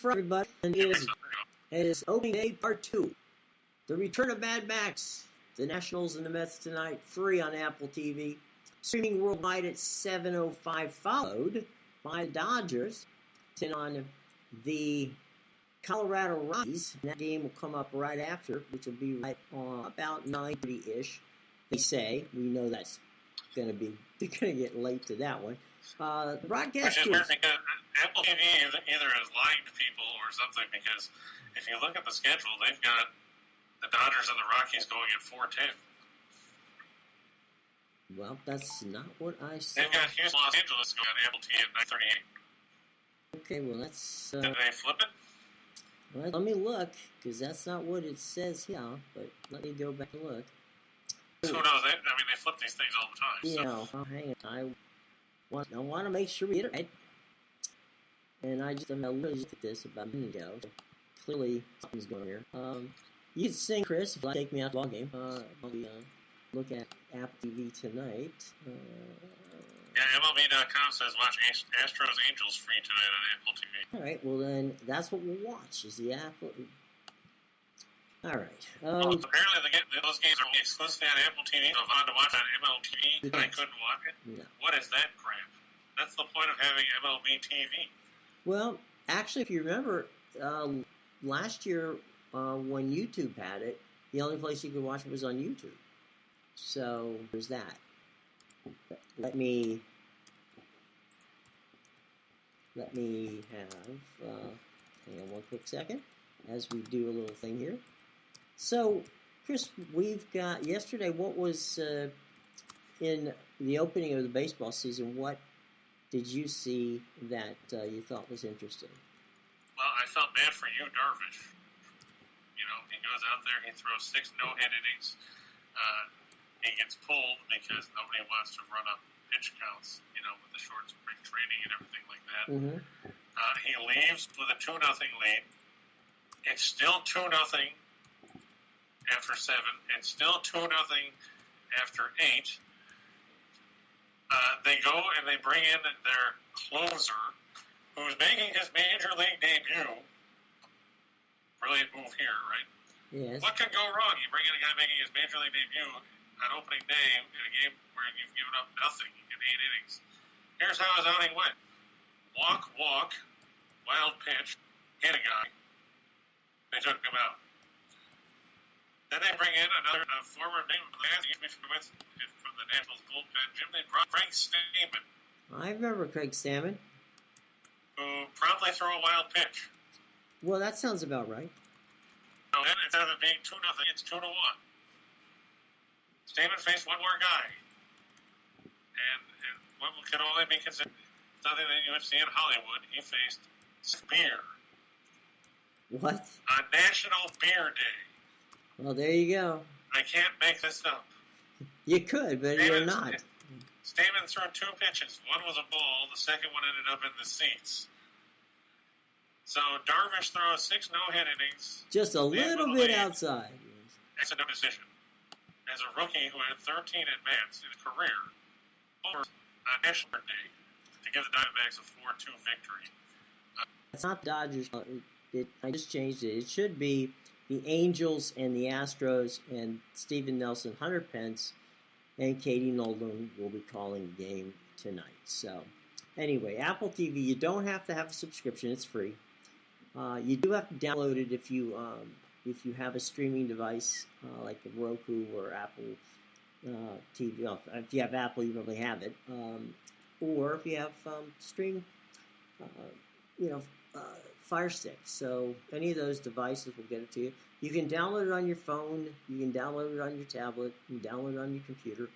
Friday, everybody, and it is opening day part 2. The return of Mad Max. The Nationals and the Mets tonight, free on Apple TV. Streaming worldwide at 7:05, followed by the Dodgers taking on the Colorado Rockies. And that game will come up right after, which will be right about 9:30-ish. They say. We know that's they're going to get late to that one. The broadcast Which is weird because Apple TV either is lying to people or something, because if you look at the schedule, they've got the Dodgers and the Rockies going at 4:10. Well, that's not what I saw. They've got Houston, Los Angeles going on Apple TV at 9:38. Okay, well, that's... Did they flip it? Well, let me look, because that's not what it says here, but let me go back and look. Who knows? They flip these things all the time. Yeah, so. Hang on. I want to make sure we get it right. And I literally looked at this about a minute ago. So clearly, something's going on here. You can sing, Chris, if you like to take me out to the ball game. I'll be looking at Apple TV tonight. Yeah, MLB.com says watch Astros Angels free tonight on Apple TV. All right, well then, that's what we'll watch, is the Apple... All right. Well, apparently those games are only exclusively on Apple TV. So if I wanted to watch on MLB, I couldn't watch it? No. What is that crap? That's the point of having MLB TV. Well, actually, if you remember, last year when YouTube had it, the only place you could watch it was on YouTube. So there's that. Let me have... hang on one quick second as we do a little thing here. So, Chris, we've got yesterday. What was in the opening of the baseball season? What did you see that you thought was interesting? Well, I felt bad for you, Darvish. You know, he goes out there, he throws 6 no-hit innings. He gets pulled because nobody wants to run up pitch counts. You know, with the short spring training and everything like that. Mm-hmm. He leaves with a 2-0 lead. It's still 2-0 after 7. It's still 2-0 after 8. They go and they bring in their closer, who's making his major league debut. Brilliant move here, right? Yes. What could go wrong? You bring in a guy making his major league debut on opening day in a game where you've given up nothing in 8 innings. Here's how his outing went. Walk, wild pitch, hit a guy. They took him out. Then they bring in another former name from the Nationals bullpen, Jim. They brought Craig Stammen. I remember Craig Stammen, who promptly threw a wild pitch. Well, that sounds about right. So then instead of it being 2-0, it's 2-1. Stammen faced one more guy, and what can only be considered something that you would see in Hollywood. He faced beer. What? On National Beer Day. Well, there you go. I can't make this up. You could, but you're not. Stammen threw 2 pitches. One was a ball. The second one ended up in the seats. So Darvish throws 6 no-hit innings. Just a little bit outside. It's a no decision. As a rookie who had 13 at-bats in his career, over on National Beer Day to give the Diamondbacks a 4-2 victory. It's not the Dodgers. I just changed it. It should be the Angels and the Astros, and Steven Nelson, Hunter Pence, and Katie Nolan will be calling the game tonight. So, anyway, Apple TV, you don't have to have a subscription. It's free. You do have to download it if you have a streaming device like a Roku or Apple TV. Well, if you have Apple, you probably have it. Or if you have Stream, Fire Stick. So any of those devices will get it to you. You can download it on your phone. You can download it on your tablet. You can download it on your computer.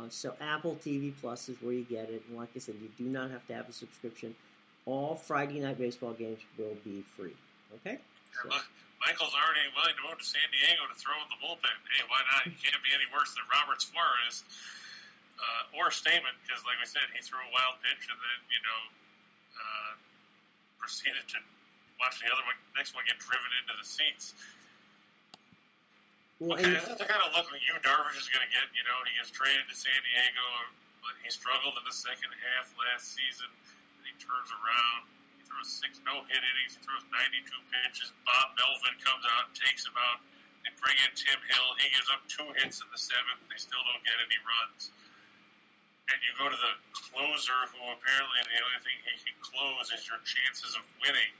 So Apple TV Plus is where you get it. And like I said, you do not have to have a subscription. All Friday night baseball games will be free. Okay? So. Michael's already willing to move to San Diego to throw in the bullpen. Hey, why not? He can't be any worse than Robert Suarez or Stammen, because like we said, he threw a wild pitch and then, proceeded to watch the next one get driven into the seats. Well, the kind of look you Darvish is going to get. You know, he gets traded to San Diego, but he struggled in the second half last season, and he turns around. He throws 6 no-hit innings. He throws 92 pitches. Bob Melvin comes out and takes him out. They bring in Tim Hill. He gives up 2 hits in the 7th. They still don't get any runs. And you go to the closer, who apparently the only thing he can close is your chances of winning.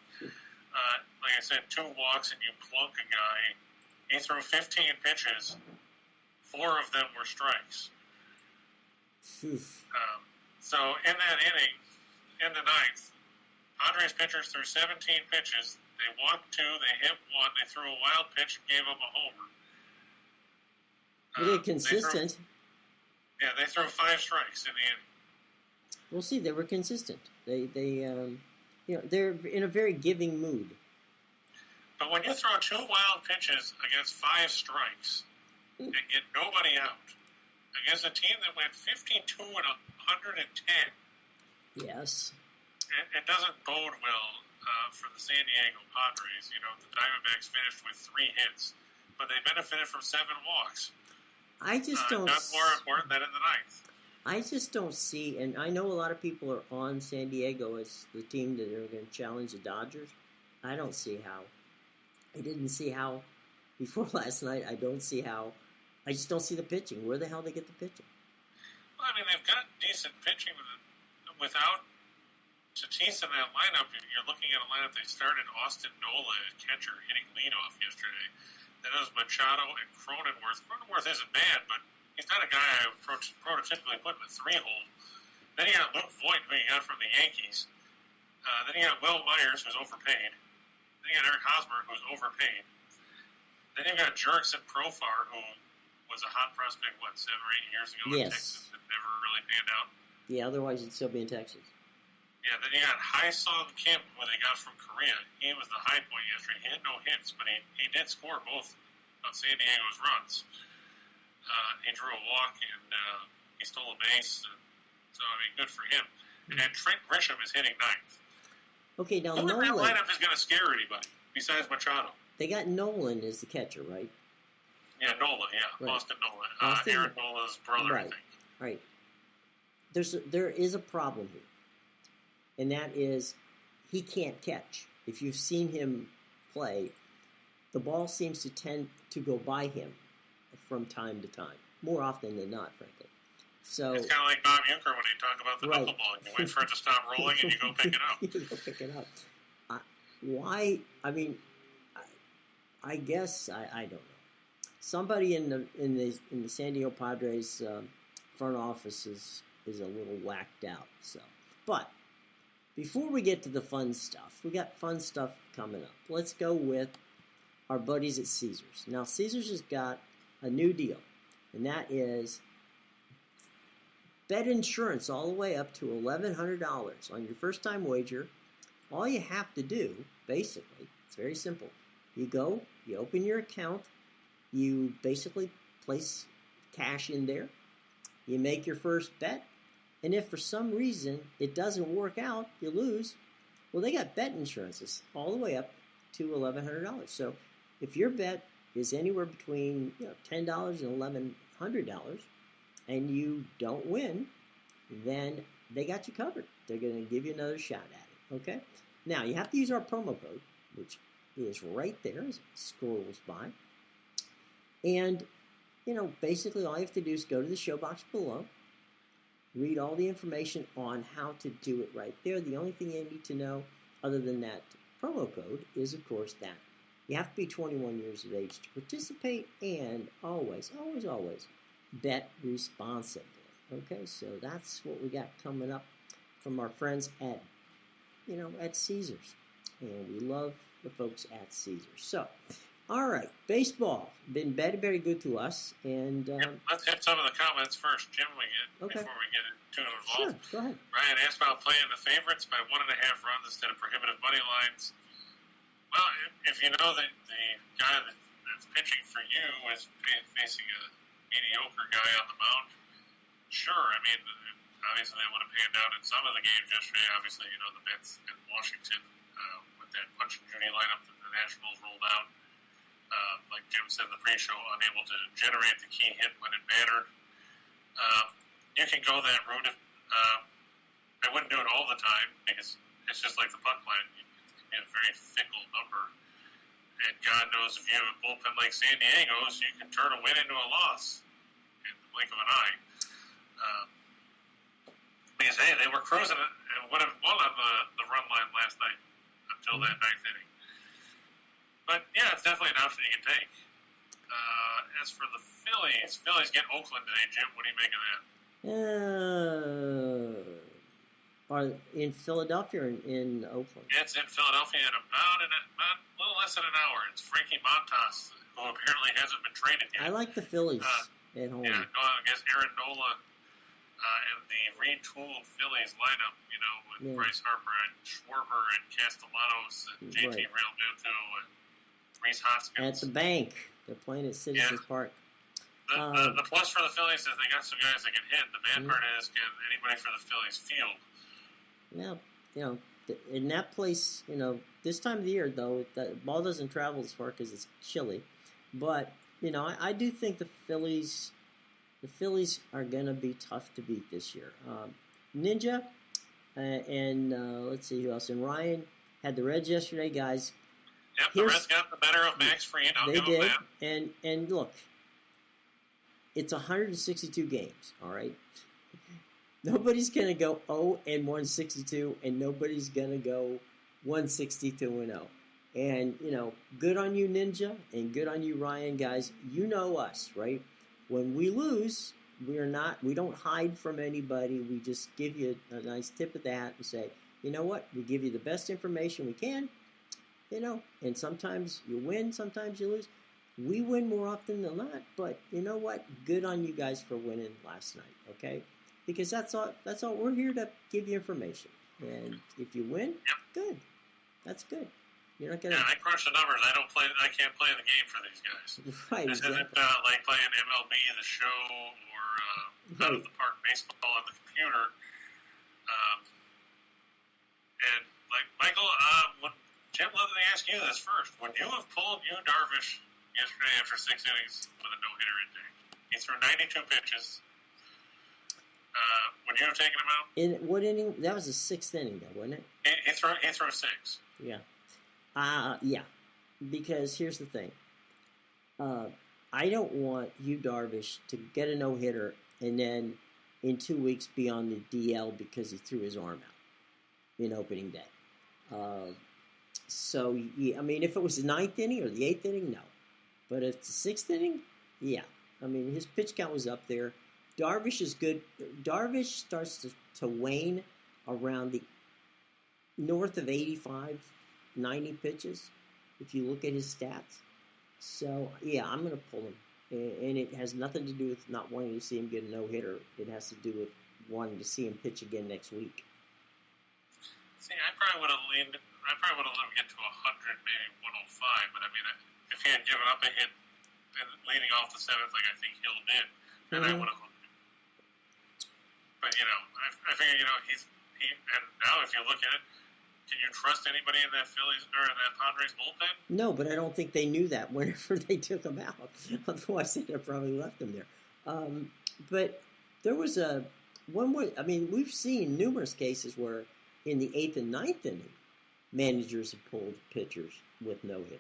Like I said, 2 walks and you plunk a guy. He threw 15 pitches. 4 of them were strikes. So in that inning, in the 9th, Padres pitchers threw 17 pitches. They walked 2, they hit 1, they threw a wild pitch and gave up a homer. Were they consistent? They threw 5 strikes in the inning. We'll see. They were consistent. They they're in a very giving mood. But when you throw 2 wild pitches against 5 strikes and get nobody out, against a team that went 52 and 110, yes, it doesn't bode well for the San Diego Padres. You know, the Diamondbacks finished with 3 hits, but they benefited from 7 walks. I just don't. Not more important than in the 9th. I just don't see, and I know a lot of people are on San Diego as the team that are going to challenge the Dodgers. I don't see how. I didn't see how before last night. I don't see how. I just don't see the pitching. Where the hell they get the pitching? Well, I mean, they've got decent pitching without Tatis in that lineup. You're looking at a lineup. They started Austin Nola at catcher, hitting leadoff yesterday. Then it was Machado and Cronenworth. Cronenworth isn't bad, but he's not a guy I would prototypically put in a 3-hole. Then you got Luke Voigt, who you got from the Yankees. Then you got Will Myers, who's overpaid. Then you got Eric Hosmer, who's overpaid. Then you got Jurickson Profar, who was a hot prospect, 7 or 8 years ago in Texas that never really panned out. Yeah, otherwise he'd still be in Texas. Yeah, then you got Hae-Sung Kim, who they got from Korea. He was the high point yesterday. He had no hits, but he did score both of San Diego's runs. He drew a walk, and he stole a base. So, I mean, good for him. And then Trent Grisham is hitting 9th. Okay, now Who in Nolan. that lineup is going to scare anybody besides Machado? They got Nolan as the catcher, right? Yeah, Nola, yeah. Right. Austin Nola. Aaron Nola's brother, right. I think. Right. There is a problem here. And that is, he can't catch. If you've seen him play, the ball seems to tend to go by him from time to time. More often than not, frankly. So it's kind of like Bob Uecker when he talked about the knuckleball. You wait for it to stop rolling and you go pick it up. You go pick it up. Why? I mean, I guess I don't know. Somebody in the San Diego Padres front office is a little whacked out. So, but before we get to the fun stuff, we got fun stuff coming up. Let's go with our buddies at Caesars. Now, Caesars has got a new deal, and that is bet insurance all the way up to $1,100 on your first-time wager. All you have to do, basically, it's very simple. You go, you open your account, you basically place cash in there, you make your first bet, and if for some reason it doesn't work out, you lose, well, they got bet insurances all the way up to $1,100. So if your bet is anywhere between $10 and $1,100 and you don't win, then they got you covered. They're going to give you another shot at it, okay? Now, you have to use our promo code, which is right there as it scrolls by. And, basically all you have to do is go to the show box below, read all the information on how to do it right there. The only thing you need to know other than that promo code is, of course, that you have to be 21 years of age to participate and always, always, always bet responsibly. Okay, so that's what we got coming up from our friends at Caesars. And we love the folks at Caesars. So, all right, baseball been very good to us. And let's hit some of the comments first, Jim. Before we get too involved. Sure, go ahead. Ryan asked about playing the favorites by 1.5 runs instead of prohibitive money lines. Well, if you know that the guy that's pitching for you is facing a mediocre guy on the mound, sure. I mean, obviously they would have panned out in some of the games yesterday. Obviously, the Mets in Washington with that Punch and Judy lineup that the Nationals rolled out. Like Jim said in the pre-show, unable to generate the key hit when it mattered. You can go that route. I wouldn't do it all the time because It's just like the puck line. It can be a very fickle number. And God knows if you have a bullpen like San Diego's, you can turn a win into a loss in the blink of an eye. Because, hey, they were cruising it and would have won on the run line last night until that ninth inning. But, yeah, it's definitely an option you can take. As for the Phillies get Oakland today, Jim. What do you make of that? Are in Philadelphia or in Oakland? It's in Philadelphia in about a little less than an hour. It's Frankie Montas, who apparently hasn't been traded yet. I like the Phillies at home. Yeah, going against Aaron Nola and the retooled Phillies lineup, with Bryce Harper and Schwarber and Castellanos and JT Realmuto and Reese Hoskins. At the bank. They're playing at Citizens Park. The plus for the Phillies is they got some guys that can hit. The bad part is, can anybody for the Phillies field? Yeah, in that place, this time of the year, though, the ball doesn't travel as far because it's chilly. But, I do think the Phillies are going to be tough to beat this year. Ninja and let's see who else. And Ryan had the Reds yesterday, guys. Yep, the Reds got the better of Max Fried. I'll give them that. And look, it's 162 games, all right? Nobody's going to go 0-162, and nobody's going to go 162-0. And, good on you, Ninja, and good on you, Ryan, guys. You know us, right? When we lose, we don't hide from anybody. We just give you a nice tip of the hat and say, you know what? We give you the best information we can, and sometimes you win, sometimes you lose. We win more often than not, but you know what? Good on you guys for winning last night, okay? Because that's all. We're here to give you information, and if you win, good. That's good. You're not gonna. Yeah, I crush the numbers. I can't play the game for these guys. Right. This isn't like playing MLB the Show or out of the park baseball on the computer. And like Michael, Jim, let me ask you this first: would you have pulled Darvish yesterday after 6 innings with a no-hitter intake? He threw 92 pitches. Would you have taken him out? In what inning? That was the 6th inning, though, wasn't it? He threw 6. Yeah. Yeah. Because here's the thing. I don't want Darvish to get a no-hitter and then in 2 weeks be on the DL because he threw his arm out in opening day. So, yeah, I mean, if it was the 9th inning or the 8th inning, no. But if it's the 6th inning, yeah. I mean, his pitch count was up there. Darvish is good. Darvish starts to wane around the north of 85, 90 pitches, if you look at his stats. So, yeah, I'm going to pull him. And it has nothing to do with not wanting to see him get a no-hitter. It has to do with wanting to see him pitch again next week. See, I probably would have let him get to 100, maybe 105. But, I mean, if he had given up a hit leading off the 7th, like I think Hill did, then I would have. But, I figure, and now if you look at it, can you trust anybody in that Phillies or in that Padres bullpen? No, but I don't think they knew that whenever they took him out. Otherwise, they'd have probably left him there. But there was we've seen numerous cases where in the 8th and 9th inning, managers have pulled pitchers with no-hitters.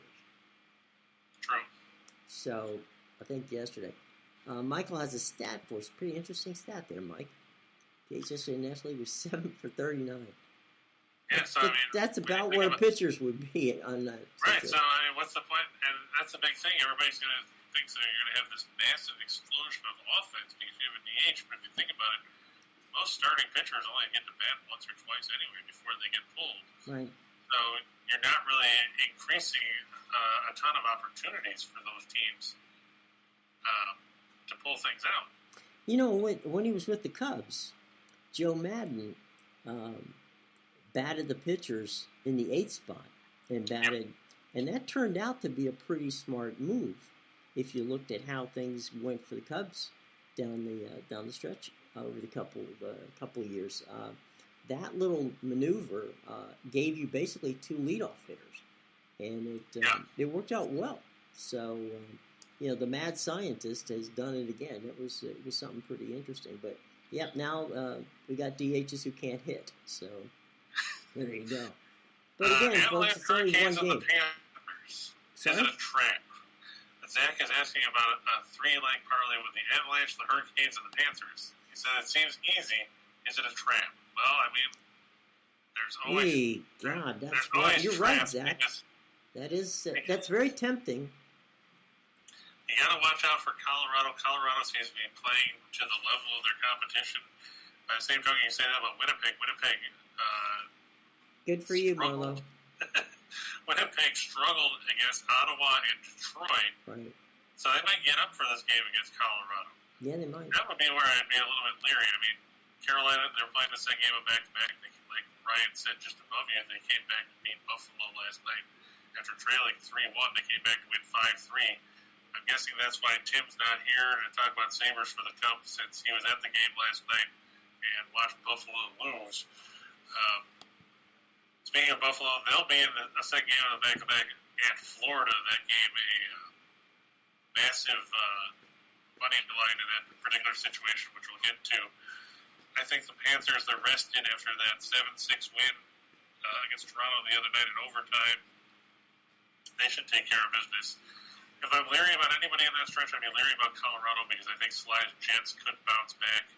True. So, I think yesterday. Michael has a stat for us. Pretty interesting stat there, Mike. Yesterday in the National League was 7 for 39. Yeah, so that's about where pitchers would be on that. Right. So what's the point? And that's the big thing. Everybody's going to think that you're going to have this massive explosion of offense because you have a DH. But if you think about it, most starting pitchers only get to bat once or twice anyway before they get pulled. Right. So you're not really increasing a ton of opportunities for those teams to pull things out. When he was with the Cubs, Joe Madden batted the pitchers in the 8th spot and batted, and that turned out to be a pretty smart move. If you looked at how things went for the Cubs down the stretch over the couple of years, that little maneuver gave you basically 2 leadoff hitters, and it worked out well. So the mad scientist has done it again. It was something pretty interesting, but. Yep, now we got DHs who can't hit, so There you go. But again, folks, it's only one game. The Panthers. Is it a trap? Zach is asking about a 3-leg parlay with the Avalanche, the Hurricanes, and the Panthers. He said it seems easy. Is it a trap? Well, I mean, there's always... You're right, Zach. That's very tempting. You got to watch out for Colorado. Colorado seems to be playing to the level of their competition. By the same token, you say that about Winnipeg. Winnipeg... Good for you, Marlo. Winnipeg struggled against Ottawa and Detroit. Right. So they might get up for this game against Colorado. Yeah, they might. That would be where I'd be a little bit leery. I mean, Carolina, they're playing the second game of back-to-back. Like Ryan said just above you, they came back to beat Buffalo last night. After trailing 3-1, they came back to win 5-3. I'm guessing that's why Tim's not here to talk about Sabres for the Cup, since he was at the game last night and watched Buffalo lose. Speaking of Buffalo, they'll be in the second game of the back-to-back at Florida. That game, a massive money line in that particular situation, which we'll get to. I think the Panthers, they're rested after that 7-6 win against Toronto the other night in overtime. They should take care of business. If I'm leery about anybody in that stretch, I'd be leery about Colorado, because I think Sly's Jets could bounce back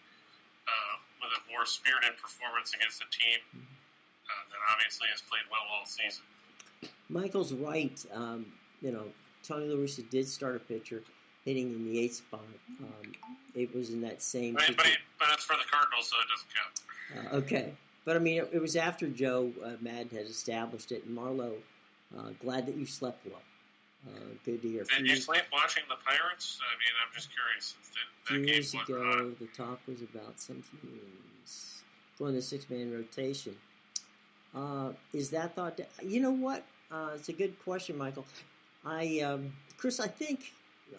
with a more spirited performance against a team that obviously has played well all season. Michael's right. Tony La Russa did start a pitcher hitting in the 8th spot. It was in that same... But it's for the Cardinals, so it doesn't count. Okay. But, I mean, it was after Joe Madden had established it. And Marlo, glad that you slept well. Good to hear. Did you sleep watching the Pirates? I mean, I'm just curious. A few years ago, the talk was about some teams going to 6-man rotation. Is that thought... You know what? It's a good question, Michael. Chris, I think...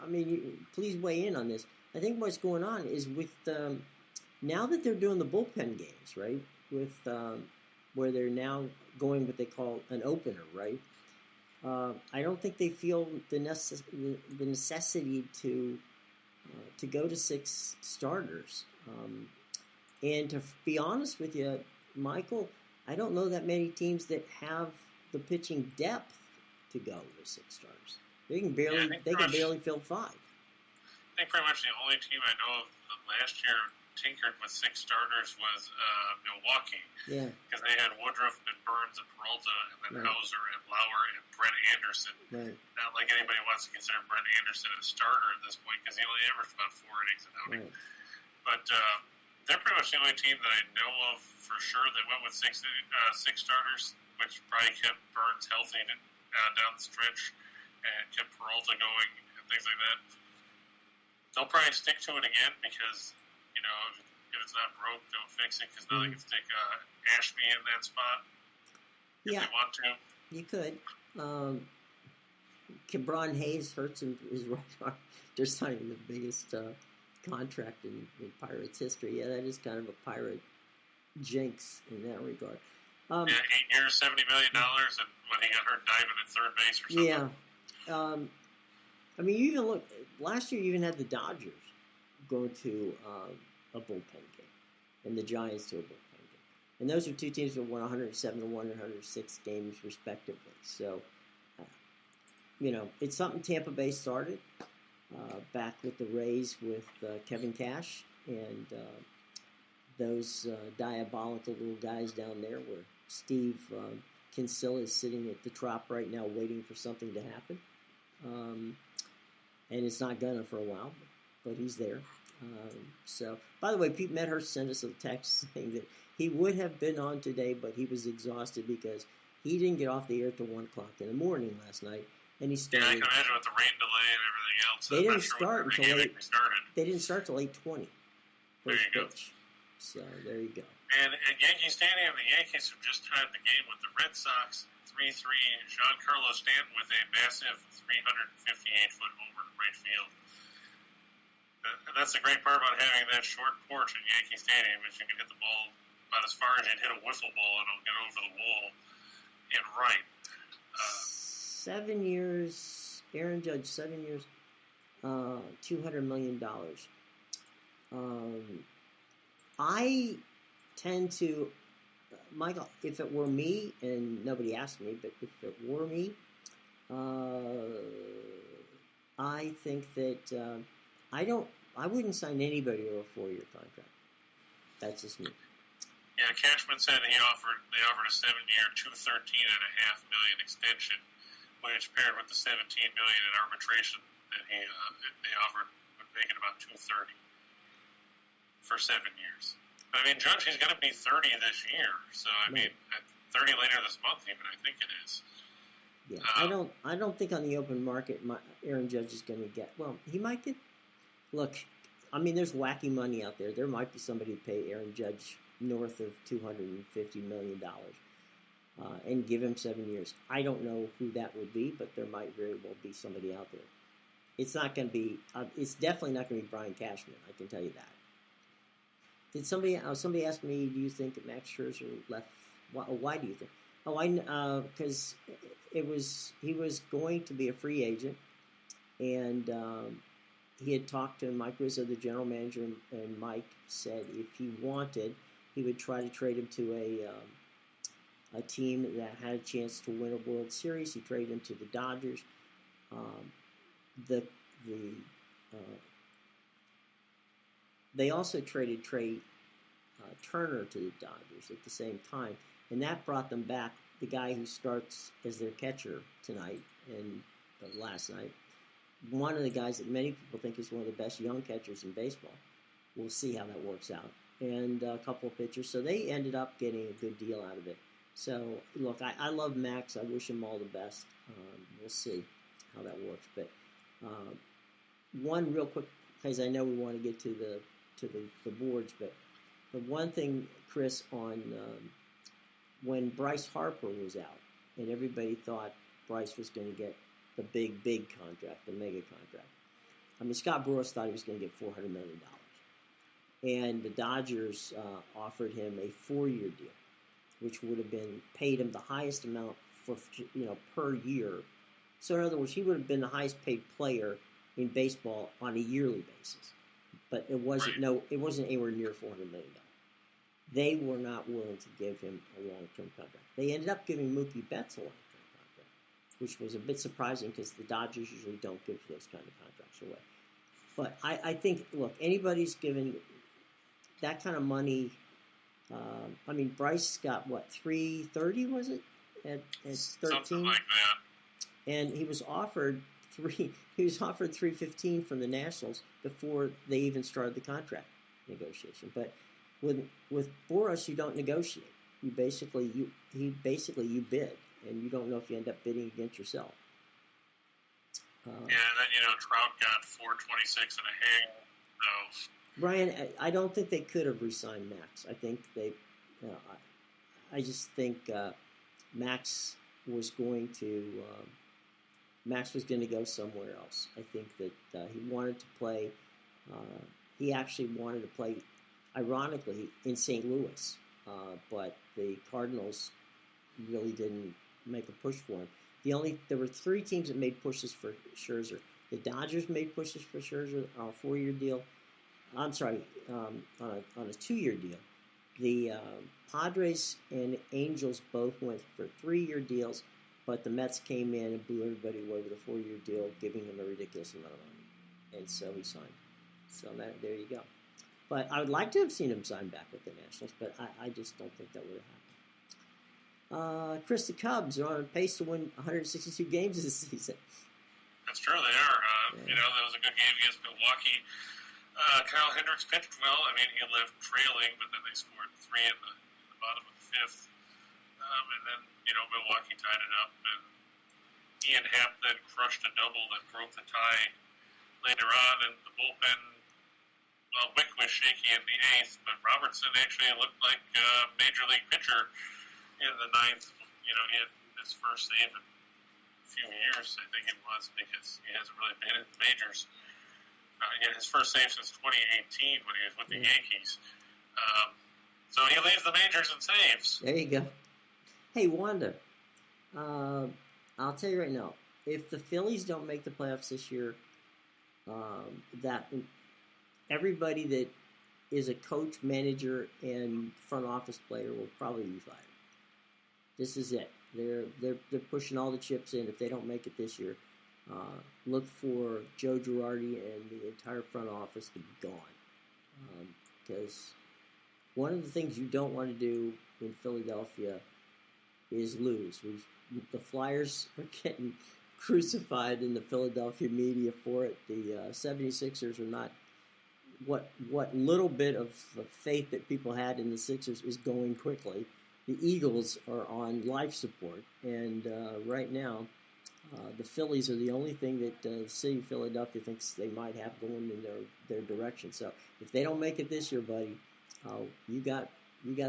I mean, please weigh in on this. I think what's going on is with... now that they're doing the bullpen games, right? With where they're now going what they call an opener, right? I don't think they feel the necessity to go to 6 starters. And to be honest with you, Michael, I don't know that many teams that have the pitching depth to go with 6 starters. They can barely fill 5. I think pretty much the only team I know of that last year tinkered with 6 starters was Milwaukee. Yeah. Because they had Woodruff and Burns and Peralta, and then Hauser and Lauer and Brett Anderson. Right. Not like anybody wants to consider Brett Anderson a starter at this point, because he only averaged about 4 innings an outing. Right. But they're pretty much the only team that I know of for sure that went with 6 starters, which probably kept Burns healthy down the stretch and kept Peralta going and things like that. They'll probably stick to it again because, if it's not broke, don't fix it, because now they can stick Ashby in that spot if they want to. You could. Cabron Hayes hurts his right arm. They're signing the biggest contract in Pirates history. Yeah, that is kind of a Pirate jinx in that regard. 8 years, $70 million, and when he got hurt diving at third base or something. Yeah. I mean, you even look, last year you even had the Dodgers go to a bullpen game, and the Giants to a bullpen game. And those are 2 teams that won 107 and 106 games respectively. So, it's something Tampa Bay started back with the Rays with Kevin Cash and those diabolical little guys down there where Steve Kinsella is sitting at the Trop right now waiting for something to happen. And it's not gonna for a while, but he's there. So, by the way, Pete Medhurst sent us a text saying that he would have been on today, but he was exhausted because he didn't get off the air till 1 o'clock in the morning last night, and he started. Yeah, I can imagine with the rain delay and everything else. They didn't start until 8. They didn't start till 8:20. There you go. So there you go. And at Yankee Stadium, the Yankees have just tied the game with the Red Sox 3-3. Giancarlo Stanton with a massive 358-foot homer to right field. And that's the great part about having that short porch at Yankee Stadium, is you can hit the ball about as far as you'd hit a wiffle ball, and it'll get over the wall and right. 7 years, Aaron Judge, 7 years, $200 million. I tend to, Michael, if it were me, and nobody asked me, but if it were me, I think that I wouldn't sign anybody to a 4-year contract. That's just me. Yeah, Cashman said they offered a 7-year, $213.5 million extension, which paired with the $17 million in arbitration that they offered would make it about $230 for 7 years. But I mean, Judge, he's going to be 30 this year, so I mean, 30 later this month, even I think it is. Yeah, I don't think on the open market Aaron Judge is going to get. Well, he might get. Look, I mean, there's wacky money out there. There might be somebody to pay Aaron Judge north of $250 million and give him 7 years. I don't know who that would be, but there might very well be somebody out there. It's not going to be. It's definitely not going to be Brian Cashman. I can tell you that. Did somebody ask me? Do you think that Max Scherzer left? Why do you think? Because he was going to be a free agent, and he had talked to Mike Rizzo, the general manager, and Mike said if he wanted, he would try to trade him to a team that had a chance to win a World Series. He traded him to the Dodgers. They also traded Trey Turner to the Dodgers at the same time, and that brought them back the guy who starts as their catcher tonight and last night. One of the guys that many people think is one of the best young catchers in baseball. We'll see how that works out. And a couple of pitchers. So they ended up getting a good deal out of it. So, look, I love Max. I wish him all the best. We'll see how that works. But one real quick, because I know we want to get to the boards, but the one thing, Chris, on when Bryce Harper was out, and everybody thought Bryce was going to get the big contract, the mega contract. I mean, Scott Boras thought he was going to get $400 million. And the Dodgers offered him a 4-year deal, which would have been paid him the highest amount for per year. So in other words, he would have been the highest paid player in baseball on a yearly basis. But it wasn't anywhere near $400 million. They were not willing to give him a long-term contract. They ended up giving Mookie Betts a long-term contract, which was a bit surprising because the Dodgers usually don't give those kind of contracts away. But I think, look, anybody's given that kind of money. I mean, Bryce got what, $330 was it at 13? Something like that. And he was offered $315 from the Nationals before they even started the contract negotiation. But with Boras, you don't negotiate. You basically bid, and you don't know if you end up bidding against yourself. And then Trout got $426 and a hang. So Brian, I don't think they could have re-signed Max. I think I just think Max was going to go somewhere else. I think that he wanted to play. He actually wanted to play, ironically, in St. Louis, but the Cardinals really didn't make a push for him. There were 3 teams that made pushes for Scherzer. The Dodgers made pushes for Scherzer on a 4-year deal. I'm sorry, on a 2-year deal. The Padres and Angels both went for 3-year deals, but the Mets came in and blew everybody away with a 4-year deal, giving him a ridiculous amount of money. And so he signed. So there you go. But I would like to have seen him sign back with the Nationals, but I just don't think that would have happened. Chris, the Cubs are on pace to win 162 games this season. That's true, they are. That was a good game against Milwaukee. Kyle Hendricks pitched well. I mean, he left trailing, but then they scored 3 in the bottom of the 5th. And then, Milwaukee tied it up. And Ian Happ then crushed a double that broke the tie later on. And the bullpen, Wick was shaky in the 8th, but Robertson actually looked like a major league pitcher in the 9th. He had his first save in a few years, I think it was, because he hasn't really been in the majors. He had his first save since 2018 when he was with the Yankees. So he leads the majors in saves. There you go. Hey, Wanda, I'll tell you right now, if the Phillies don't make the playoffs this year, that everybody that is a coach, manager, and front office player will probably be fired. This is it. They're pushing all the chips in. If they don't make it this year, look for Joe Girardi and the entire front office to be gone. Because one of the things you don't want to do in Philadelphia is lose. The Flyers are getting crucified in the Philadelphia media for it. The 76ers are not. What little bit of faith that people had in the Sixers is going quickly. The Eagles are on life support, and right now, the Phillies are the only thing that the city of Philadelphia thinks they might have going in their direction. So if they don't make it this year, buddy, you got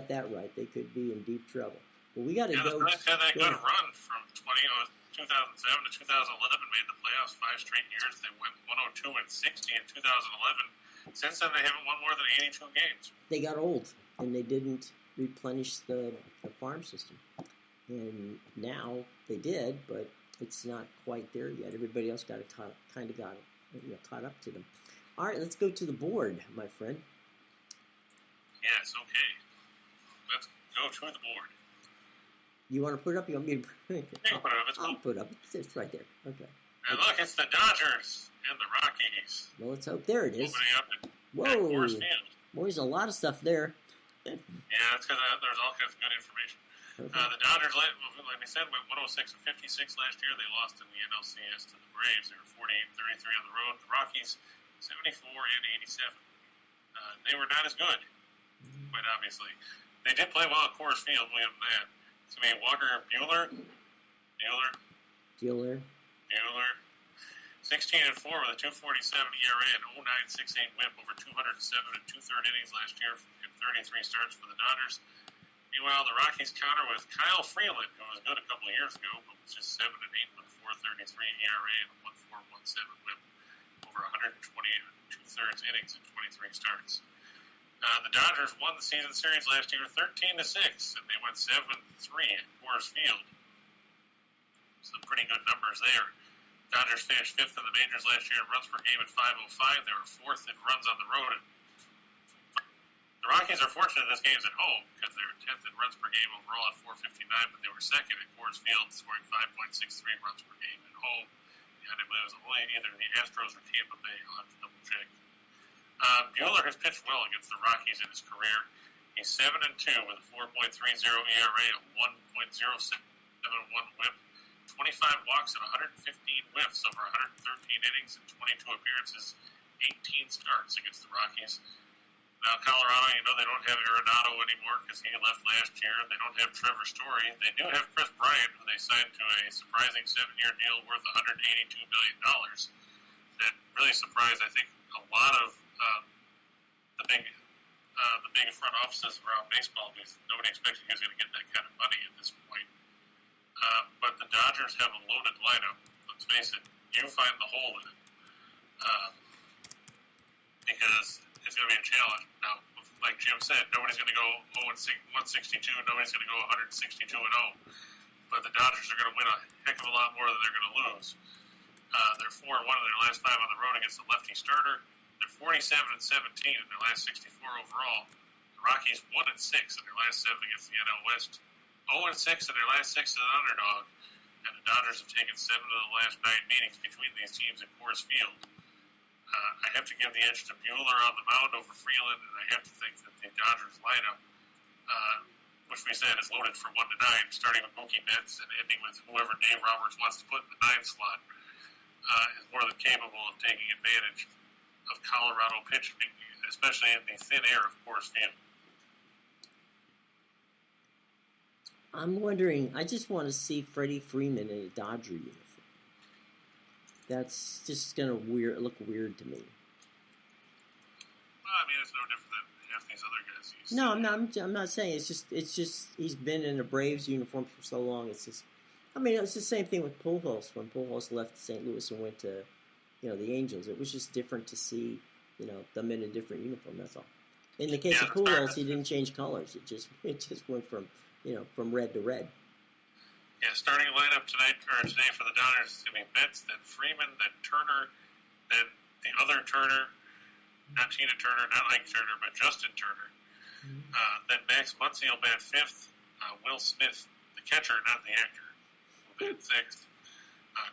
that right. They could be in deep trouble. Well, we got to go. The Phillies had that good run from 2007 to 2011, made the playoffs 5 straight years. They went 102 and 60 in 2011. Since then, they haven't won more than 82 games. They got old, and they didn't replenish the farm system. And now they did, but it's not quite there yet. Everybody else got caught up to them. All right, let's go to the board, my friend. Yes, okay. Let's go to the board. You want to put it up? You want me to put it up? I'll put it up. It's right there. Okay. And look, it's the Dodgers and the Rockies. Well, let's hope. There it is. Opening up at Whoa. Coors Field. Boy, there's a lot of stuff there. Yeah, that's because there's all kinds of good information. Okay. The Dodgers, like we said, went 106 and 56 last year. They lost in the NLCS to the Braves. They were 48 and 33 on the road. The Rockies, 74 and 87. They were not as good, quite obviously. They did play well at Coors Field. We have that. It's going to be Walker Buehler. 16 and 4 with a 2.47 ERA and 0.968 WHIP over 207 and 2/3 innings last year in 33 starts for the Dodgers. Meanwhile, the Rockies counter with Kyle Freeland, who was good a couple of years ago, but was just 7 and 8 with a 4.33 ERA and a 1.417 WHIP over 128 and 2/3 innings in 23 starts. The Dodgers won the season series last year 13-6, and they went 7-3 at Coors Field. Some pretty good numbers there. Dodgers finished 5th in the majors last year in runs per game at 505. They were 4th in runs on the road. The Rockies are fortunate this game's at home because they were 10th in runs per game overall at 459, but they were 2nd at Coors Field, scoring 5.63 runs per game at home. And I believe it was only either the Astros or Tampa Bay. I'll have to double check. Buehler has pitched well against the Rockies in his career. He's 7-2 with a 4.30 ERA, a 1.071 WHIP, 25 walks and 115 whiffs over 113 innings and 22 appearances, 18 starts against the Rockies. Now, Colorado, they don't have Arenado anymore because he left last year. They don't have Trevor Story. They do have Chris Bryant, who they signed to a surprising 7-year deal worth $182 million. That really surprised, I think, a lot of the big front offices around baseball because nobody expected he was going to get that kind of money at this point. But the Dodgers have a loaded lineup. Let's face it, you find the hole in it because it's going to be a challenge. Now, like Jim said, nobody's going to go 162. Nobody's going to go 162-0. But the Dodgers are going to win a heck of a lot more than they're going to lose. They're 4-1 in their last 5 on the road against the lefty starter. They're 47-17 in their last 64 overall. The Rockies 1-6 in their last 7 against the NL West. 0-6 in their last 6 as an underdog. And the Dodgers have taken 7 of the last 9 meetings between these teams at Coors Field. I have to give the edge to Buehler on the mound over Freeland, and I have to think that the Dodgers lineup, which we said is loaded from 1 to 9, starting with Mookie Betts and ending with whoever Dave Roberts wants to put in the 9 slot, is more than capable of taking advantage of Colorado pitching, especially in the thin air of Coors Field. I'm wondering, I just want to see Freddie Freeman in a Dodger uniform. That's just going to look weird to me. Well, I mean, it's no different than half these other guys. No, I'm not saying it's just he's been in a Braves uniform for so long. It's just, I mean, it's the same thing with Pujols when Pujols left St. Louis and went to, the Angels. It was just different to see, them in a different uniform. That's all. In the case of Pujols, he didn't change colors. It just went from from red to red. Yeah, starting lineup today for the Dodgers is going to be Betts, then Freeman, then Turner, then the other Turner, Not Tina Turner, not Ike Turner, but Justin Turner. Then Max Muncy will bat fifth. Will Smith, the catcher, not the actor, will bat sixth.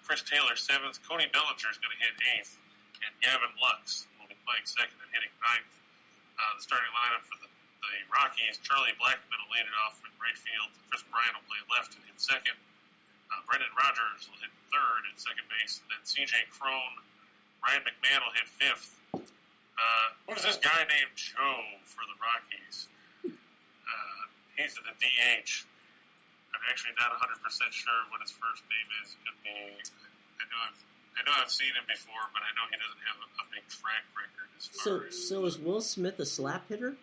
Chris Taylor seventh. Cody Bellinger is going to hit eighth. And Gavin Lux will be playing second and hitting ninth. The starting lineup for the Rockies, Charlie Blackmon will lead it off in right field. Chris Bryant will play left and hit second. Brendan Rodgers will hit third at second base. Then C.J. Crone, Ryan McMahon will hit fifth. What is this guy named Joe for the Rockies? He's at the DH. I'm actually not 100% sure what his first name is. It could be. I know I've seen him before, but I know he doesn't have a big track record as far as. So is Will Smith a slap hitter?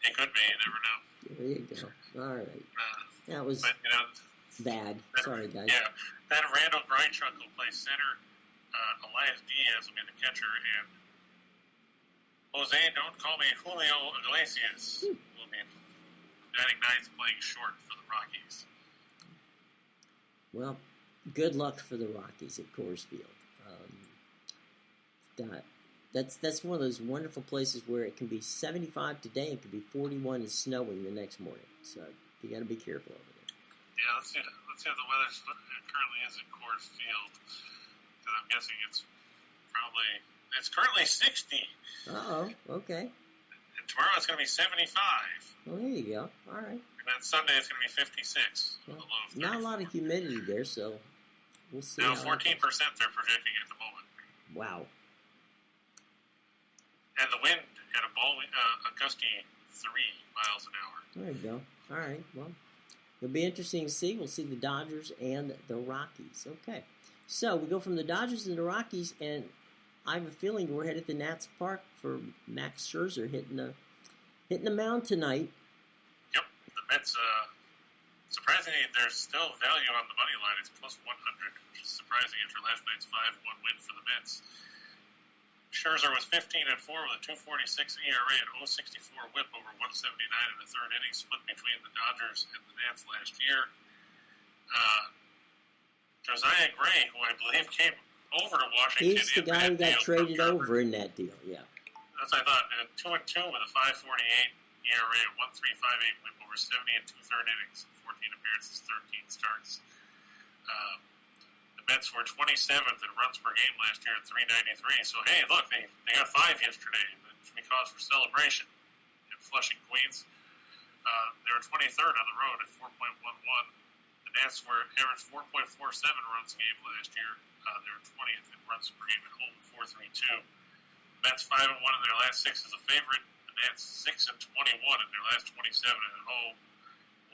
He could be. You never know. There you go. All right. That was bad. Sorry, guys. Yeah. Then Randall Grichuk will play center. Elias Diaz will be the catcher, and Jose, don't call me Julio Iglesias, will be batting ninth, playing short for the Rockies. Well, good luck for the Rockies at Coors Field. That's one of those wonderful places where it can be 75 today and it can be 41 and snowing the next morning. So you got to be careful over there. Yeah, let's see how the weather currently is at Coors Field. Because I'm guessing it's currently 60. Okay. And tomorrow it's going to be 75. Well, there you go. All right. And then Sunday it's going to be 56. Well, not a lot of humidity there, so we'll see. No, 14% they're projecting at the moment. Wow. And the wind at a gusty 3 miles an hour. There you go. All right. Well, it'll be interesting to see. We'll see the Dodgers and the Rockies. Okay. So we go from the Dodgers to the Rockies, and I have a feeling we're headed to Nats Park for Max Scherzer hitting the mound tonight. Yep. The Mets, surprisingly, there's still value on the money line. It's plus 100, which is surprising after last night's 5-1 win for the Mets. Scherzer was 15-4 with a 2.46 ERA and 0.64 WHIP over 179 in the third inning, split between the Dodgers and the Nats last year. Josiah Gray, who I believe came over to Washington. He's the guy who got traded over in that deal, yeah. That's what I thought. 2-2 with a 5.48 ERA and 1.358 WHIP over 70 and two-third innings, 14 appearances, 13 starts. The Mets were 27th in runs per game last year at 393. So, hey, look, they got 5 yesterday. That should be cause for celebration in Flushing, Queens. They were 23rd on the road at 4.11. The Nats were averaged 4.47 runs a game last year. They were 20th in runs per game at home, 4.32. The Mets 5-1 in their last 6 as a favorite. The Nats 6-21 in their last 27 at home.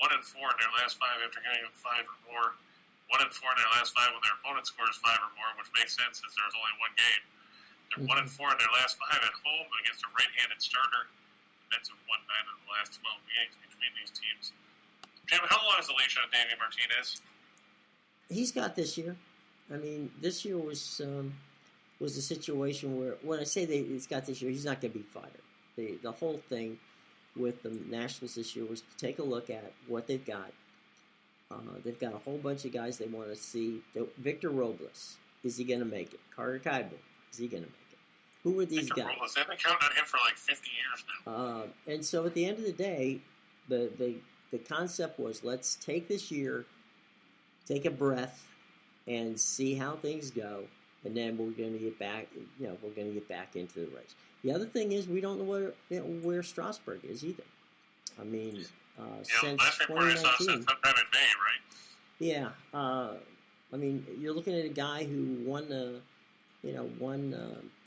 1-4 in their last 5 after giving them 5 or more. 1-4 in their last 5 when their opponent scores 5 or more, which makes sense since there was only one game. They're 1-4 in their last 5 at home against a right-handed starter. The Mets have won 9 of the last 12 games between these teams. Jim, how long is the leash on Davey Martinez? He's got this year. I mean, this year was a situation where, when I say he's got this year, he's not going to be fired. The whole thing with the Nationals this year was to take a look at what they've got. They've got a whole bunch of guys they want to see. Victor Robles, is he going to make it? Carter Kieboom, is he going to make it? Who are these guys? Robles, they've been counting on him for like 50 years now. And so at the end of the day, the concept was, let's take this year, take a breath, and see how things go, and then we're going to get back. We're going to get back into the race. The other thing is, we don't know where Strasburg is either. I mean, since last report I saw said sometime in May, right? Yeah. I mean, you're looking at a guy who won the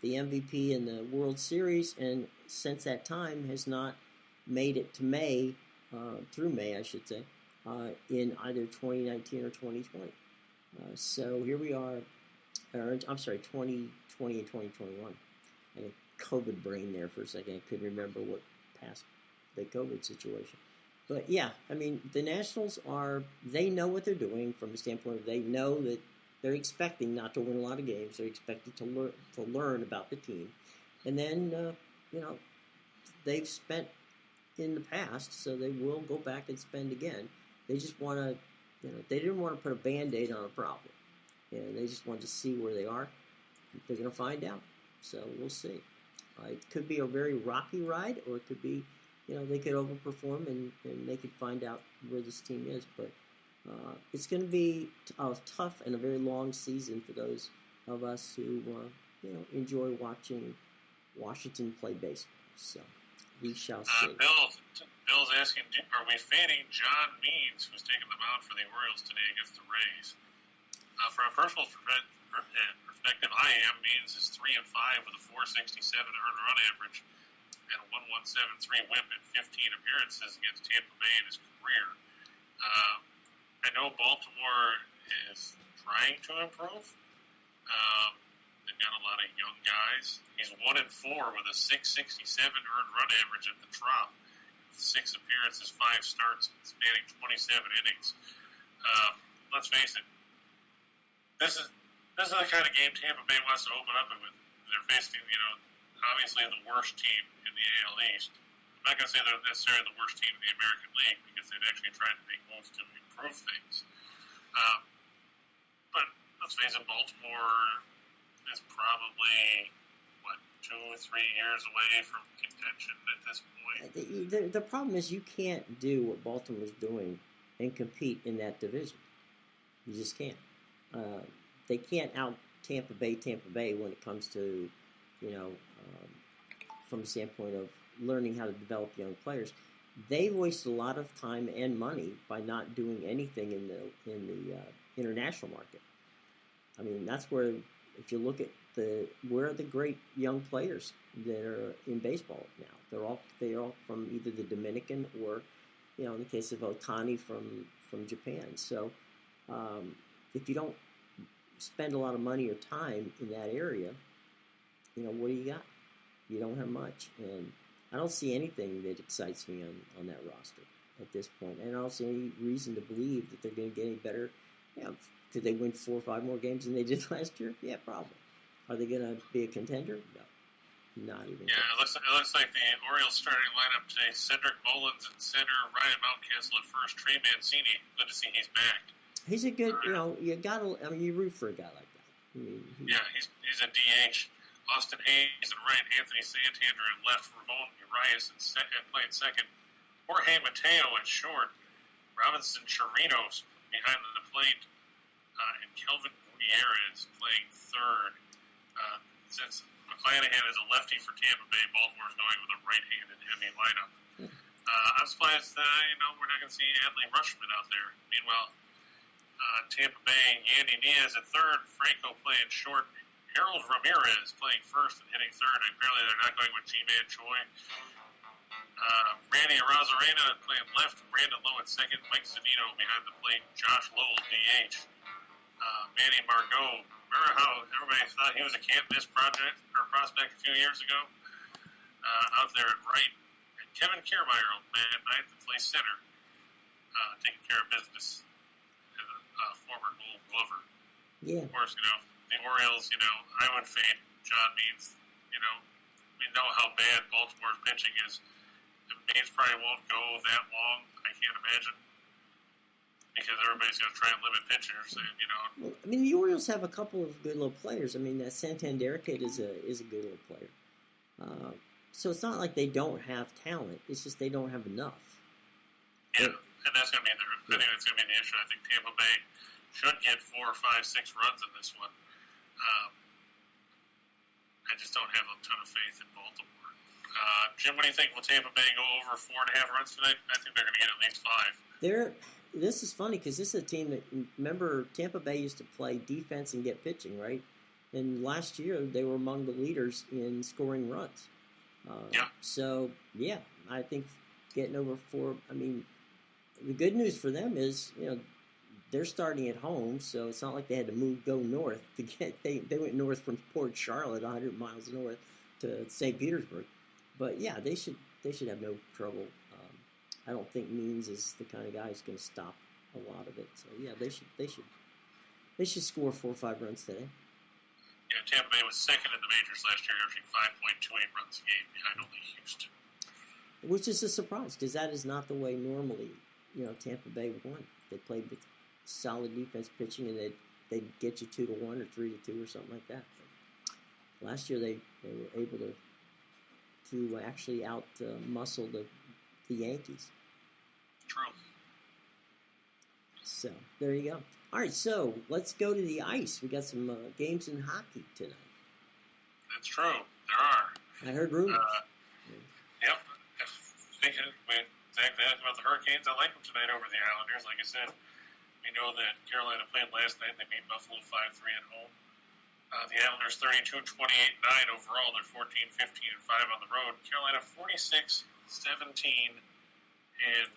MVP in the World Series, and since that time has not made it to May, through May, I should say, in either 2019 or 2020. So here we are, I'm sorry, 2020 and 2021. I had a COVID brain there for a second. I couldn't remember what passed the COVID situation. But yeah, I mean, the Nationals they know what they're doing from the standpoint of they know that they're expecting not to win a lot of games. They're expected to learn about the team. And then, they've spent in the past, so they will go back and spend again. They just want to, they didn't want to put a Band-Aid on a problem. They just wanted to see where they are. They're going to find out. So we'll see. It could be a very rocky ride, or it could be, they could overperform and they could find out where this team is. But it's going to be a tough and a very long season for those of us who, enjoy watching Washington play baseball. So we shall see. Bill's asking, are we fanning John Means, who's taking the mound for the Orioles today against the Rays? From a personal perspective, I am. Means is 3-5 with a 4.67 earned run average and a 1.173 WHIP in 15 appearances against Tampa Bay in his career. I know Baltimore is trying to improve. They've got a lot of young guys. He's 1-4 with a 6.67 earned run average at the Trop. 6 appearances, 5 starts, spanning 27 innings. Let's face it, this is the kind of game Tampa Bay wants to open up with. They're facing, obviously the worst team in the AL East. I'm not going to say they're necessarily the worst team in the American League because they've actually tried to make moves to improve things. But let's face it, Baltimore is probably 2 or 3 years away from contention at this point. The problem is you can't do what Baltimore's doing and compete in that division. You just can't. They can't out Tampa Bay when it comes to, from the standpoint of learning how to develop young players. They wasted a lot of time and money by not doing anything in the international market. I mean, that's where, if you look at where are the great young players that are in baseball now? They're all from either the Dominican or, in the case of Otani from Japan. So if you don't spend a lot of money or time in that area, what do you got? You don't have much, and I don't see anything that excites me on that roster at this point, and I don't see any reason to believe that they're going to get any better. Could they win 4 or 5 more games than they did last year? Yeah, probably. Are they going to be a contender? No, not even. Yeah, it looks like the Orioles starting lineup today: Cedric Mullins in center, Ryan Mountcastle at first, Trey Mancini. Good to see he's back. He's a good, you root for a guy like that. He's a DH. Austin Hayes at right, Anthony Santander at left, Ramon Urias playing second, Jorge Mateo at short, Robinson Chirinos behind the plate, and Kelvin Gutierrez playing third. Since McClanahan is a lefty for Tampa Bay, Baltimore's going with a right-handed heavy lineup. I'm surprised we're not going to see Adley Rutschman out there. Meanwhile, Tampa Bay, Yandy Diaz at third, Franco playing short, Harold Ramirez playing first and hitting third. Apparently they're not going with G-Man Choi. Randy Arozarena playing left, Brandon Lowe at second, Mike Zunino behind the plate, Josh Lowell, DH. Manny Margot. Remember how everybody thought he was a can't-miss prospect a few years ago? Out there at right. And Kevin Kiermaier, man, ninth and play center, taking care of business as a former Gold Glover. Yeah. Of course, the Orioles, I would fade John Means. We know how bad Baltimore's pitching is. Means probably won't go that long, I can't imagine. Because everybody's going to try and limit pitchers, and Well, the Orioles have a couple of good little players. That Santander kid is a good little player. So it's not like they don't have talent. It's just they don't have enough. Yeah, and that's going to be I think that's going to be the issue. I think Tampa Bay should get 4, 5, 6 runs in this one. I just don't have a ton of faith in Baltimore. Jim, what do you think? Will Tampa Bay go over 4.5 runs tonight? I think they're going to get at least 5. This is funny because this is a team that, remember, Tampa Bay used to play defense and get pitching, right? And last year they were among the leaders in scoring runs. So, I think getting over 4. The good news for them is, they're starting at home, so it's not like they had to go north to get. They went north from Port Charlotte, 100 miles north, to St. Petersburg. But they should have no trouble. I don't think Means is the kind of guy who's going to stop a lot of it. So they should score 4 or 5 runs today. Yeah, Tampa Bay was second in the majors last year, averaging 5.28 runs a game behind only Houston. Which is a surprise because that is not the way normally, Tampa Bay would win. They played with solid defense pitching and they'd get you 2-1 or 3-2 or something like that. But last year they were able to to actually out muscle the Yankees. True. So there you go. All right, so let's go to the ice. We got some games in hockey tonight. That's true. There are. I heard rumors. Yep. Thinking exactly about the Hurricanes, I like them tonight over the Islanders. Like I said, we know that Carolina played last night. They beat Buffalo 5-3 at home. The Islanders 32-28-9 overall. They're 14-15-5 on the road. Carolina 46-17 and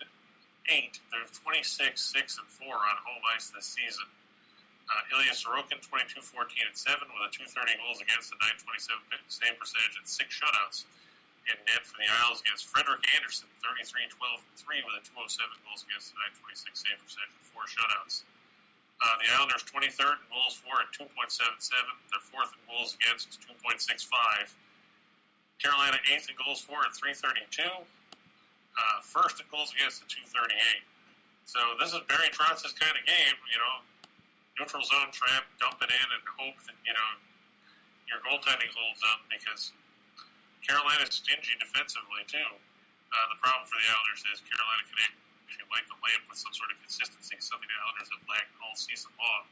8. They're 26-6-4 on home ice this season. Ilya Sorokin 22-14-7 with a 230 goals against, a 927 save percentage, and 6 shutouts in net for the Isles against Frederik Andersen 33-12-3 with a 207 goals against, a 926 save percentage, and 4 shutouts. The Islanders 23rd in goals for at 2.77. They're 4th in goals against, 2.65. Carolina 8th in goals for at 332. First in goals against at 238. So this is Barry Trotz's kind of game, neutral zone trap, dump it in, and hope that, your goaltending holds up, because Carolina's stingy defensively, too. The problem for the Islanders is Carolina can actually light the lamp with some sort of consistency, something the Islanders have lacked all season long.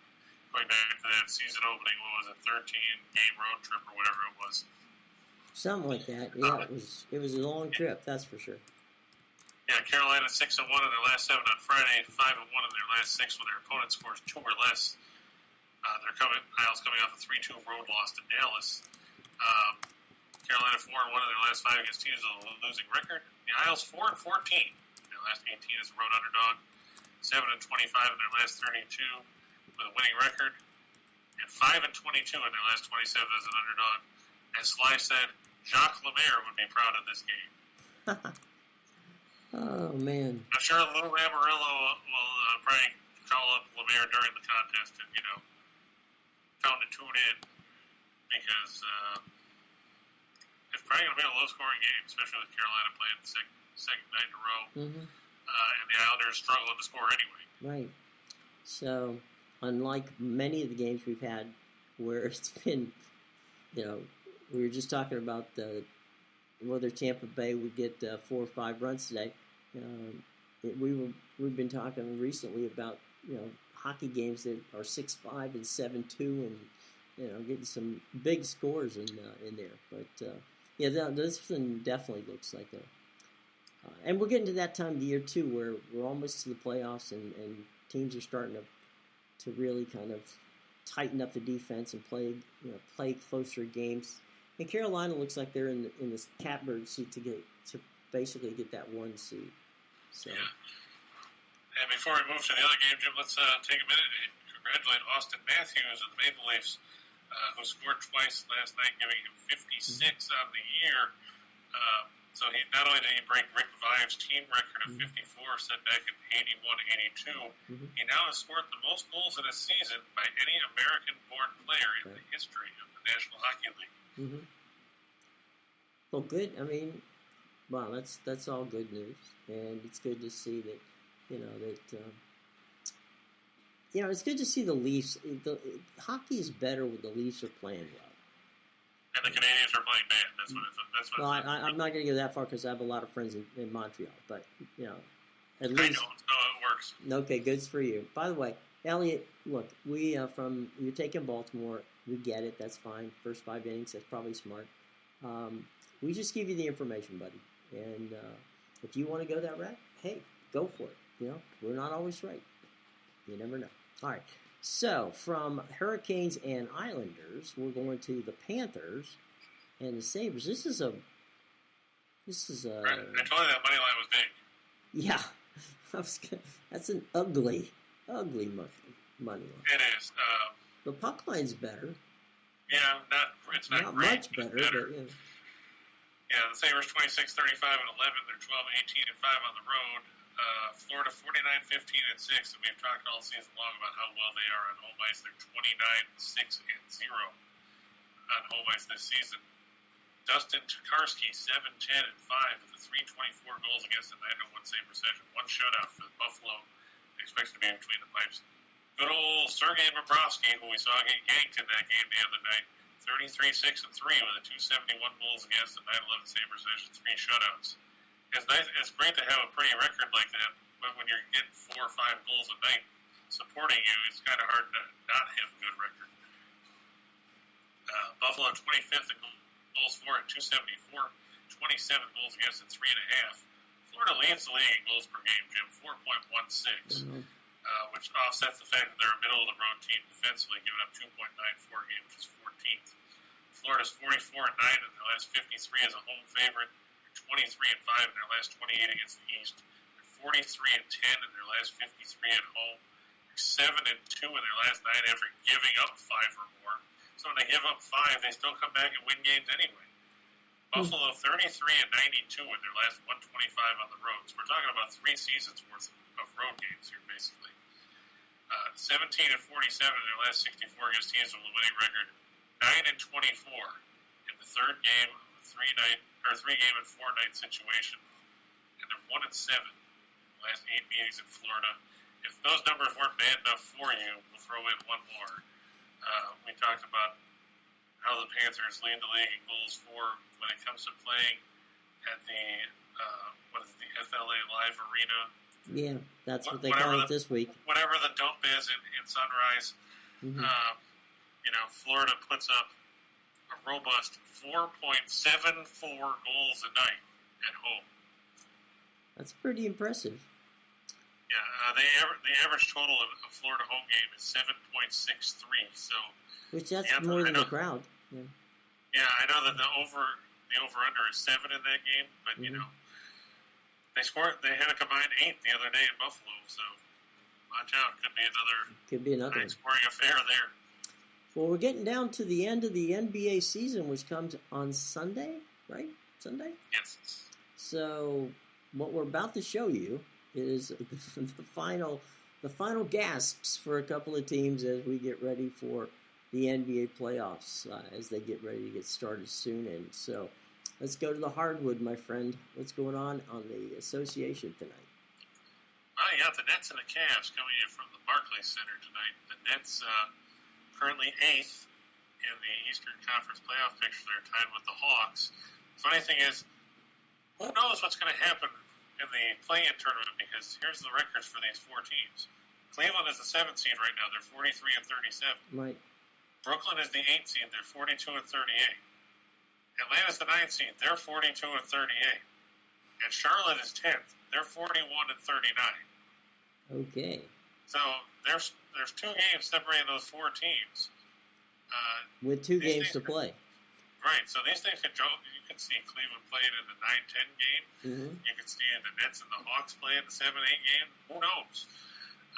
Going back to that season opening, what was it, 13-game road trip or whatever it was. Something like that. Yeah, it was a long trip, that's for sure. Yeah, Carolina 6-1 in their last 7 on Friday, 5-1 in their last 6 when their opponent scores 2 or less. Isles coming off a 3-2 road loss to Dallas. Carolina 4-1 in their last 5 against teams with a losing record. The Isles 4-14 in their last 18 as a road underdog. 7-25 in their last 32 with a winning record, and 5-22 in their last 27 as an underdog. As Sly said, Jacques Lemaire would be proud of this game. Oh, man. I'm sure Lou Lamoriello will probably call up Lemaire during the contest and, tell him to tune in, because it's probably going to be a low-scoring game, especially with Carolina playing the second night in a row. Mm-hmm. And the Islanders struggling to score anyway. Right. So, unlike many of the games we've had where it's been, we were just talking about whether Tampa Bay would get 4 or 5 runs today. We've been talking recently about hockey games that are 6-5 and 7-2, and getting some big scores in there. But this one definitely looks like and we're getting to that time of the year too, where we're almost to the playoffs, and teams are starting to really kind of tighten up the defense and play closer games. And Carolina looks like they're in this catbird seat to basically get that 1 seed. So. Yeah. And before we move to the other game, Jim, let's take a minute and congratulate Austin Matthews of the Maple Leafs, who scored twice last night, giving him 56 on the year. So he not only did he break Rick Vive's team record of 54, set back in 81-82, he now has scored the most goals in a season by any American-born player in the history of the National Hockey League. Mm-hmm. Well, good. I mean, wow, that's all good news, and it's good to see that, it's good to see the Leafs. Hockey is better when the Leafs are playing well. And the Canadians are playing bad. That's what it's. Well, I'm not going to go that far because I have a lot of friends in Montreal, but at least. I know, so it works. Okay, good for you. By the way, Elliot, look, you're taking Baltimore. We get it. That's fine. First 5 innings, that's probably smart. We just give you the information, buddy. And if you want to go that route, hey, go for it. We're not always right. You never know. All right. So, from Hurricanes and Islanders, we're going to the Panthers and the Sabres. This is a. I told you that money line was big. Yeah. That's an ugly money line. It is. The puck line's better. Yeah, it's not great, much better. But, yeah, the Sabres 26-35 and 11. They're 12-18-5 on the road. Florida 49-15-6, and we've talked all season long about how well they are on home ice. They're 29-6-0 on home ice this season. Dustin Tokarski 7-10-5 with a 324 goals against a 901 save percentage, 1 shutout for Buffalo. Expected to be between the pipes. Good old Sergei Bobrovsky, who we saw get yanked in that game the other night, 33-6-3 with a 271 goals against and 911 save percentage, 3 shutouts. It's nice. It's great to have a pretty record like that, but when you're getting 4 or 5 goals a night supporting you, it's kind of hard to not have a good record. Buffalo 25th in goals for at 274, 27 goals against at 3.5. Florida leads the league in goals per game, Jim, 4.16. Which offsets the fact that they're a middle-of-the-road team defensively, giving up 2.94 a game, which is 14th. Florida's 44-9 in their last 53 as a home favorite. They're 23-5 in their last 28 against the East. They're 43-10 in their last 53 at home. They're 7-2 in their last 9 after giving up 5 or more. So when they give up 5, they still come back and win games anyway. Buffalo 33-92 in their last 125 on the road. So we're talking about 3 seasons worth of road games here, basically. 17-47 in their last 64 against teams with a winning record. 9-24 in the third game of a 3-game and 4-night situation, and they're 1-7 in the last 8 meetings in Florida. If those numbers weren't bad enough for you, we'll throw in one more. We talked about how the Panthers lead the league in goals for when it comes to playing at the FLA Live Arena. Yeah, that's what they call it this week. Whatever the dump is in Sunrise, Florida puts up a robust 4.74 goals a night at home. That's pretty impressive. Yeah, the average total of a Florida home game is 7.63. So, which that's more than the crowd. Yeah. Yeah, I know that the over-under is 7 in that game, but They had a combined 8 the other day in Buffalo, so watch out. Could be another high-scoring affair there. Well, we're getting down to the end of the NBA season, which comes on Sunday, right? Sunday? Yes. So what we're about to show you is the final gasps for a couple of teams as we get ready for the NBA playoffs, as they get ready to get started soon. And so let's go to the hardwood, my friend. What's going on the association tonight? Well, you got the Nets and the Cavs coming in from the Barclays Center tonight. The Nets currently 8th in the Eastern Conference playoff picture. They're tied with the Hawks. Funny thing is, who knows what's going to happen in the play-in tournament, because here's the records for these 4 teams. Cleveland is the 7th seed right now. They're 43-37. Right. Brooklyn is the 8th seed. They're 42-38. Atlanta's the 9th seed. They're 42-38. And Charlotte is 10th. They're 41-39. Okay. So there's 2 games separating those 4 teams. With 2 games to play. Right. So these things can jump. You can see Cleveland playing in the 9-10 game. Mm-hmm. You can see the Nets and the Hawks play in the 7-8 game. Who knows?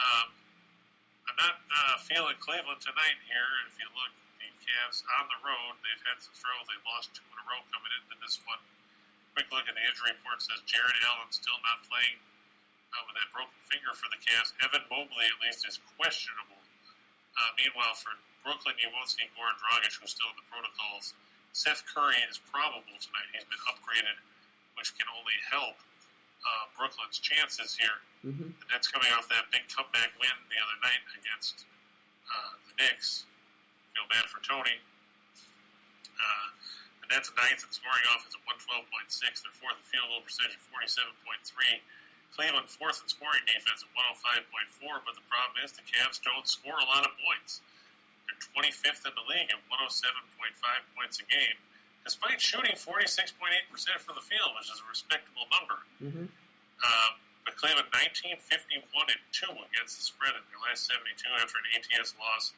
I'm not feeling Cleveland tonight here. If you look, the Cavs on the road, they've had some trouble. They lost 2 in a row coming into this one. Quick look at the injury report says Jared Allen still not playing with that broken finger for the Cavs. Evan Mobley, at least, is questionable. Meanwhile, for Brooklyn, you won't see Goran Dragic, who's still in the protocols. Seth Curry is probable tonight. He's been upgraded, which can only help Brooklyn's chances here. Mm-hmm. The Nets coming off that big comeback win the other night against the Knicks. Feel bad for Tony. The Nets 9th in scoring offense at 112.6. They're 4th in field goal percentage at 47.3. Cleveland 4th in scoring defense at 105.4. But the problem is the Cavs don't score a lot of points. They're 25th in the league at 107.5 points a game, despite shooting 46.8% from the field, which is a respectable number. Mm-hmm. But Cleveland 19-51-2 against the spread in their last 72 after an ATS loss.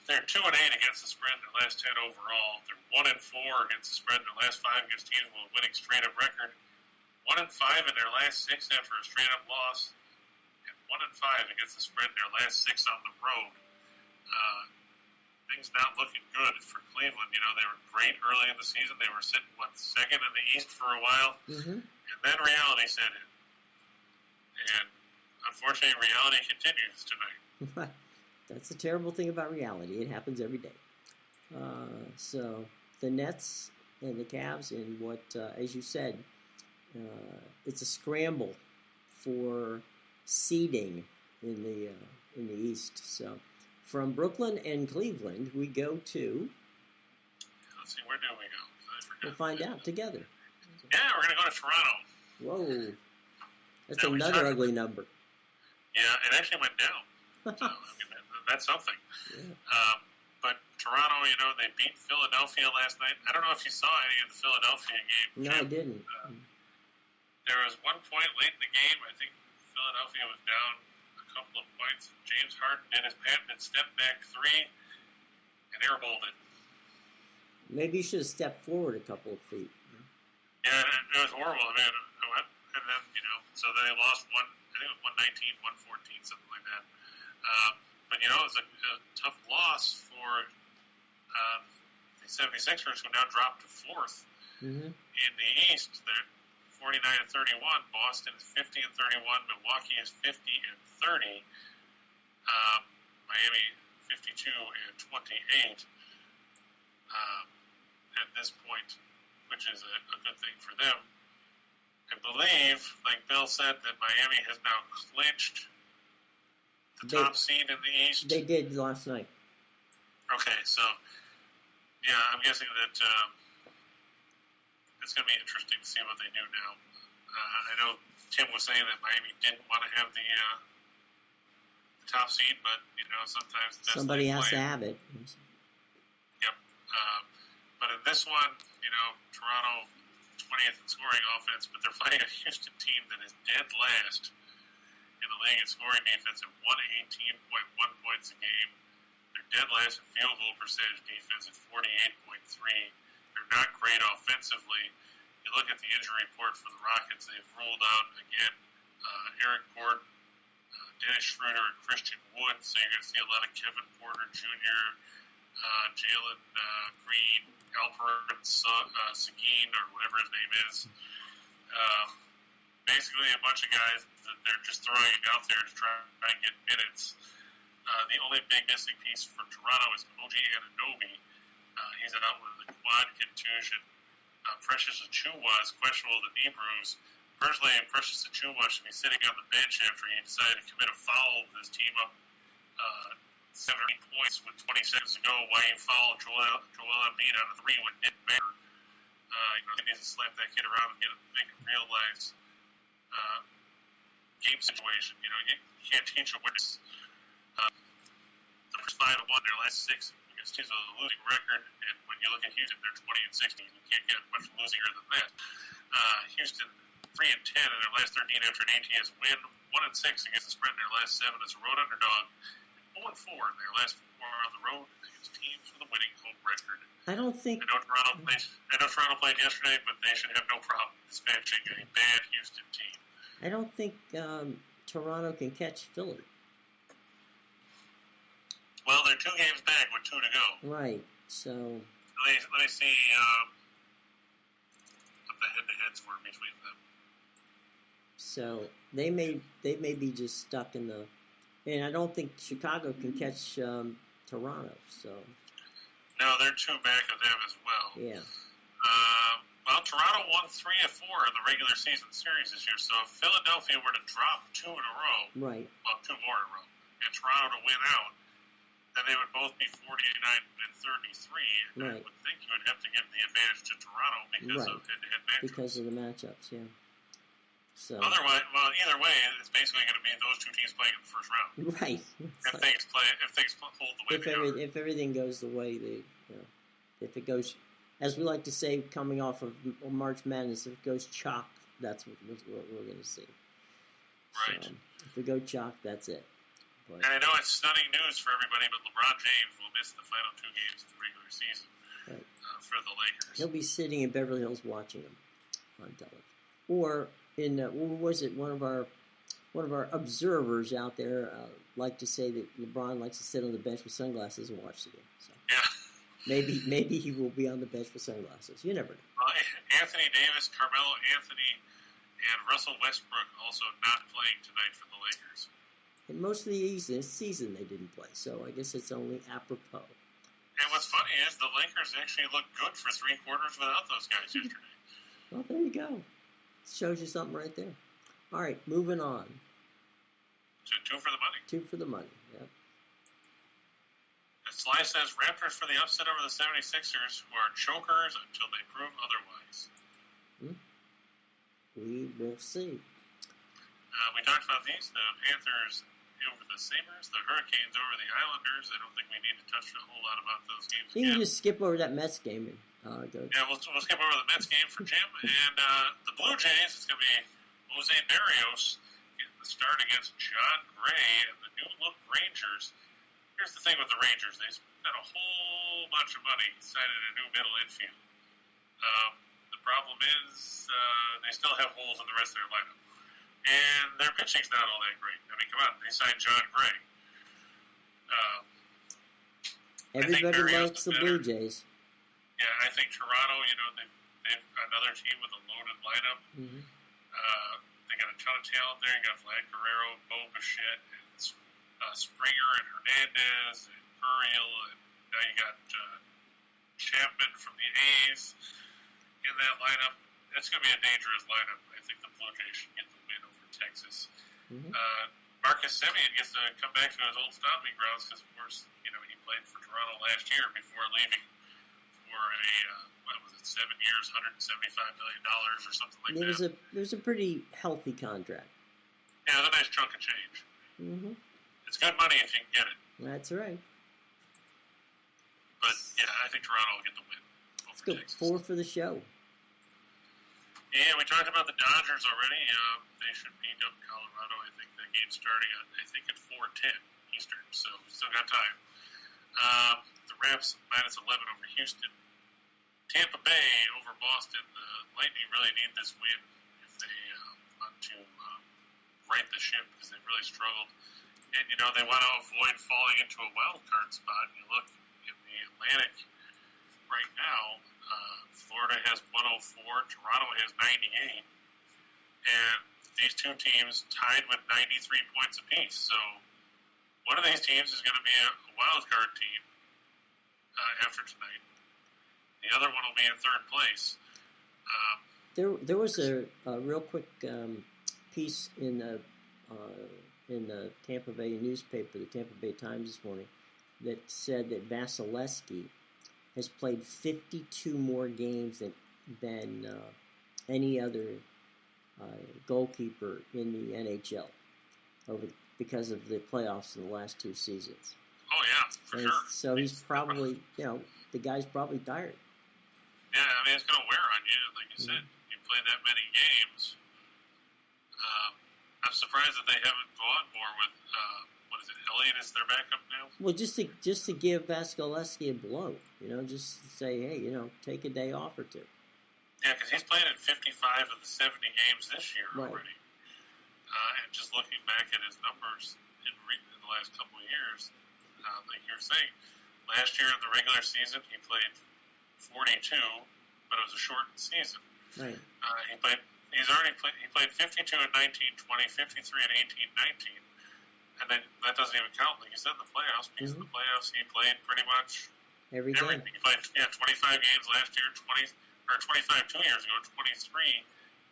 They're 2-8 against the spread in their last 10 overall. They're 1-4 against the spread in their last 5 against teams with a winning straight-up record. 1-5 in their last 6 after a straight-up loss, and 1-5 against the spread in their last 6 on the road. Things not looking good for Cleveland. You know, they were great early in the season. They were sitting, second in the East for a while. Mm-hmm. And then reality set in. And unfortunately, reality continues tonight. That's the terrible thing about reality. It happens every day. So the Nets and the Cavs, and what, as you said, it's a scramble for seeding in the East. So from Brooklyn and Cleveland, we go to Let's see, where do we go? I forgot. We'll find out together. Yeah, we're going to go to Toronto. Whoa. That's Now, another ugly number. Yeah, it actually went down. So, I mean, that's something. Yeah. But Toronto, they beat Philadelphia last night. I don't know if you saw any of the Philadelphia game. No, I didn't. There was one point late in the game. I think Philadelphia was down a couple of points. James Harden did his patented step back three and airballed it. Maybe you should have stepped forward a couple of feet. Yeah, it was horrible. I mean, and then, so they lost one, I think it was 119, 114, something like that. But, it was a tough loss for the 76ers, who now dropped to fourth in the East. They're 49-31. Boston is 50-31. Milwaukee is 50-30. Miami 52-28 at this point, which is a good thing for them. I believe, like Bill said, that Miami has now clinched the top seed in the East. They did last night. Okay, so, yeah, I'm guessing that it's going to be interesting to see what they do now. I know Tim was saying that Miami didn't want to have the top seed, but, sometimes somebody has to have it. Yep. But in this one, Toronto 20th in scoring offense, but they're playing a Houston team that is dead last in the league in scoring defense at 118.1 points a game. They're dead last in field goal percentage defense at 48.3. They're not great offensively. You look at the injury report for the Rockets, they've ruled out, again, Eric Gordon, Dennis Schroeder, and Christian Wood, so you're going to see a lot of Kevin Porter Jr., Jalen Green, Alperen Seguin, or whatever his name is. Basically a bunch of guys that they're just throwing out there to try and get minutes. The only big missing piece for Toronto is OG Anunoby. He's out with a quad contusion. Precious Achiuwa is questionable with a knee bruise. Personally, Precious Achiuwa should be sitting on the bench after he decided to commit a foul with his team up 70 points with 20 seconds to go. Why you foul Joel Embiid on a three when it didn't matter? He needs to slap that kid around and make him realize game situation. You can't teach a witness. The first 5-1, their last 6 against teams with a losing record, and when you look at Houston, they're 20-16. You can't get much losier than that. Houston 3-10 in their last 13 after an ATS win, 1-6 against the spread in their last 7 as a road underdog, 0-4 in their last 4 on the road against teams with a winning home record. I know Toronto played yesterday, but they should have no problem dispatching a bad Houston team. I don't think Toronto can catch Philly. Well, they're 2 games back with 2 to go. Right. So let me see what the head-to-heads were between them. So they may be just stuck in the. And I don't think Chicago can catch Toronto. So. No, they're 2 back of them as well. Yeah. Well, Toronto won 3 of 4 in the regular season series this year. So if Philadelphia were to drop 2 in a row, right? Well, 2 more in a row, and Toronto to win out, then they would both be 49 and 33. And right. I would think you would have to give the advantage to Toronto because of head-to-head matchups. Because of the matchups, yeah. So. Otherwise, well, either way, it's basically going to be those 2 teams playing in the first round. Right. If things hold the way they are. If everything goes the way they, if it goes, as we like to say, coming off of March Madness, if it goes chalk, that's what we're going to see. Right. So, if we go chalk, that's it. But, and I know it's stunning news for everybody, but LeBron James will miss the final 2 games of the regular season for the Lakers. He'll be sitting in Beverly Hills watching them on television, or in what was it? One of our observers out there like to say that LeBron likes to sit on the bench with sunglasses and watch the game. So maybe he will be on the bench with sunglasses. You never know. Anthony Davis, Carmelo Anthony, and Russell Westbrook also not playing tonight for the Lakers. And most of the season they didn't play, so I guess it's only apropos. And what's funny is the Lakers actually looked good for 3 quarters without those guys yesterday. Well, there you go. Shows you something right there. All right, moving on. So 2 for the money. 2 for the money, yeah. It's Sly says Raptors for the upset over the 76ers, who are chokers until they prove otherwise. We will see. We talked about these. The Panthers over the Sabres, the Hurricanes over the Islanders. I don't think we need to touch a whole lot about those games. You can just skip over that Mets game and go. Yeah, we'll skip over the Mets game for Jim. And the Blue Jays, it's going to be Jose Barrios getting the start against John Gray and the new-look Rangers. Here's the thing with the Rangers. They spent a whole bunch of money signing a new middle infield. The problem is they still have holes in the rest of their lineup. And their pitching's not all that great. I mean, come on. They signed John Gray. Everybody likes the Blue Jays. Yeah, I think Toronto, they've another team with a loaded lineup. Mm-hmm. They got a ton of talent there. You got Vlad Guerrero, Bo Bichette, and Springer and Hernandez and Gurriel, and now you got Chapman from the A's in that lineup. It's going to be a dangerous lineup. I think the Blue Jays should get the win over Texas. Mm-hmm. Marcus Semien gets to come back to his old stomping grounds because, of course, he played for Toronto last year before leaving for a 7 years, $175 million or something like that. It was a pretty healthy contract. Yeah, it was a nice chunk of change. Mm-hmm. It's good money if you can get it. That's right. But, yeah, I think Toronto will get the win over Texas. 4 for the show. Yeah, we talked about the Dodgers already. They should beat up Colorado. I think the game's starting at 4:10 Eastern, so we still got time. The Raps -11 over Houston. Tampa Bay over Boston. The Lightning really need this win if they want to right the ship because they've really struggled. And, they want to avoid falling into a wild card spot. You look in the Atlantic right now, Florida has 104, Toronto has 98, and these two teams tied with 93 points apiece. So one of these teams is going to be a wild card team after tonight. The other one will be in third place. There was a real quick piece in the Tampa Bay newspaper, the Tampa Bay Times this morning, that said that Vasilevsky has played 52 more games than any other goalkeeper in the NHL because of the playoffs in the last 2 seasons. Oh, yeah, for sure. So he's probably, the guy's probably tired. Yeah, I mean, it's going to wear on you. Like you said, you play that many games. I'm surprised that they haven't gone more with, Elliott is their backup now? Well, just to give Vasilevsky a blow, just to say, hey, take a day off or two. Yeah, because he's played in 55 of the 70 games this year already. And just looking back at his numbers in the last couple of years, like you were saying, last year in the regular season he played 42, but it was a shortened season. Right. He played 52 in 19-20, 53 in 18-19. And then that doesn't even count, like you said, in the playoffs. Because in the playoffs, he played pretty much everything. He played 25 games last year, 25 2 years ago, 23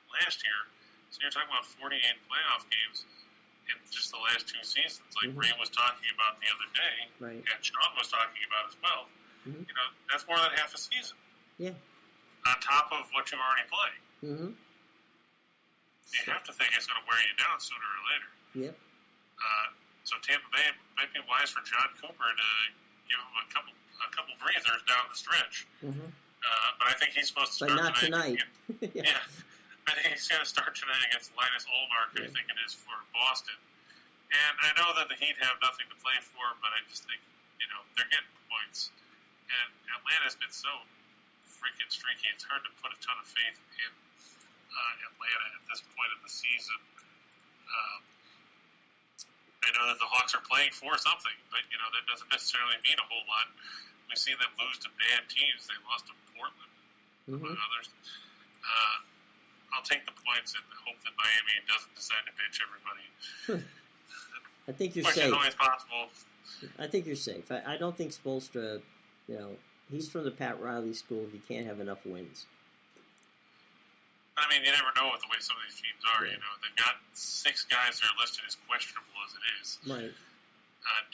last year. So you're talking about 48 playoff games in just the last 2 seasons, like Ray was talking about the other day, and Sean was talking about as well. That's more than half a season. Yeah. On top of what you already played. Mm-hmm. You have to think it's going to wear you down sooner or later. Yep. So Tampa Bay might be wise for John Cooper to give him a couple breathers down the stretch. Mm-hmm. But I think he's supposed to start not tonight. Yeah. I think he's going to start tonight against Linus Ullmark, I think it is, for Boston. And I know that the Heat have nothing to play for, but I just think, they're getting points. And Atlanta's been so freaking streaky, it's hard to put a ton of faith in Atlanta at this point of the season. I know that the Hawks are playing for something, but, that doesn't necessarily mean a whole lot. We've seen them lose to bad teams. They lost to Portland, among others. I'll take the points and hope that Miami doesn't decide to bench everybody. I think you're safe. Which is always possible. I think you're safe. I don't think Spoelstra, he's from the Pat Riley school. He can't have enough wins. I mean, you never know what the way some of these teams are. Yeah. They've got 6 guys that are listed as questionable as it is. Right.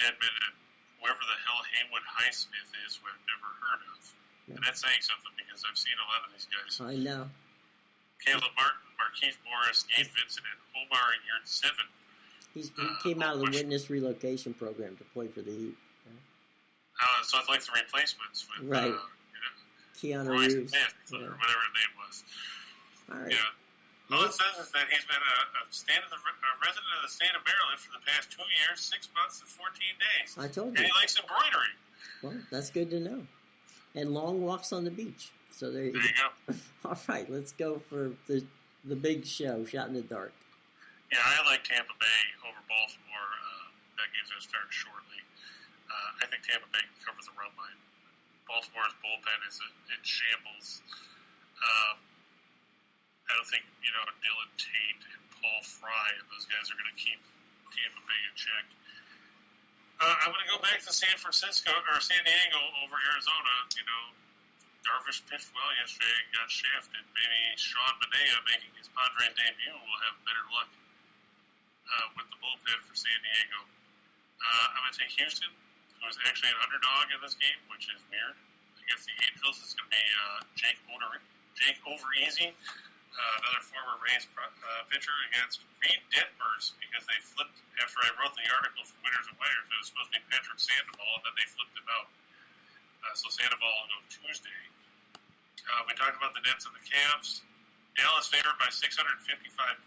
Dedmon and whoever the hell Haywood Highsmith is, who I've never heard of. Yeah. And that's saying something because I've seen a lot of these guys. I know. Caleb Martin, Marquise Morris, Gabe Vincent, and Omar Yurtseven. He came out of the witness relocation program to play for the Heat. So it's like the replacements with right. Keanu Royce Reeves. Smith, or whatever his name was. All right. Yeah. All it says is that he's been a resident of the state of Maryland for the past 2 years, 6 months, and 14 days. I told And you. he likes embroidery. Well, that's good to know. And long walks on the beach. So there you go. All right, let's go for the big show, Shot in the Dark. Yeah, I like Tampa Bay over Baltimore. That game's going to start shortly. I think Tampa Bay can cover the run line. Baltimore's bullpen is in shambles. I don't think, Dylan Tate and Paul Fry and those guys are going to keep Tampa Bay in check. I'm going to go back to San Diego over Arizona. Darvish pitched well yesterday and got shafted. Maybe Sean Manaea making his Padres debut will have better luck with the bullpen for San Diego. I'm going to take Houston, who is actually an underdog in this game, which is weird. Against the Angels, it's going to be Jake Overeasy, another former Rays pitcher, against Reed Detmers, because they flipped, after I wrote the article for Winners and Winers, it was supposed to be Patrick Sandoval, and then they flipped him out. So Sandoval will go Tuesday. We talked about the Nets and the Cavs. Dallas favored by 655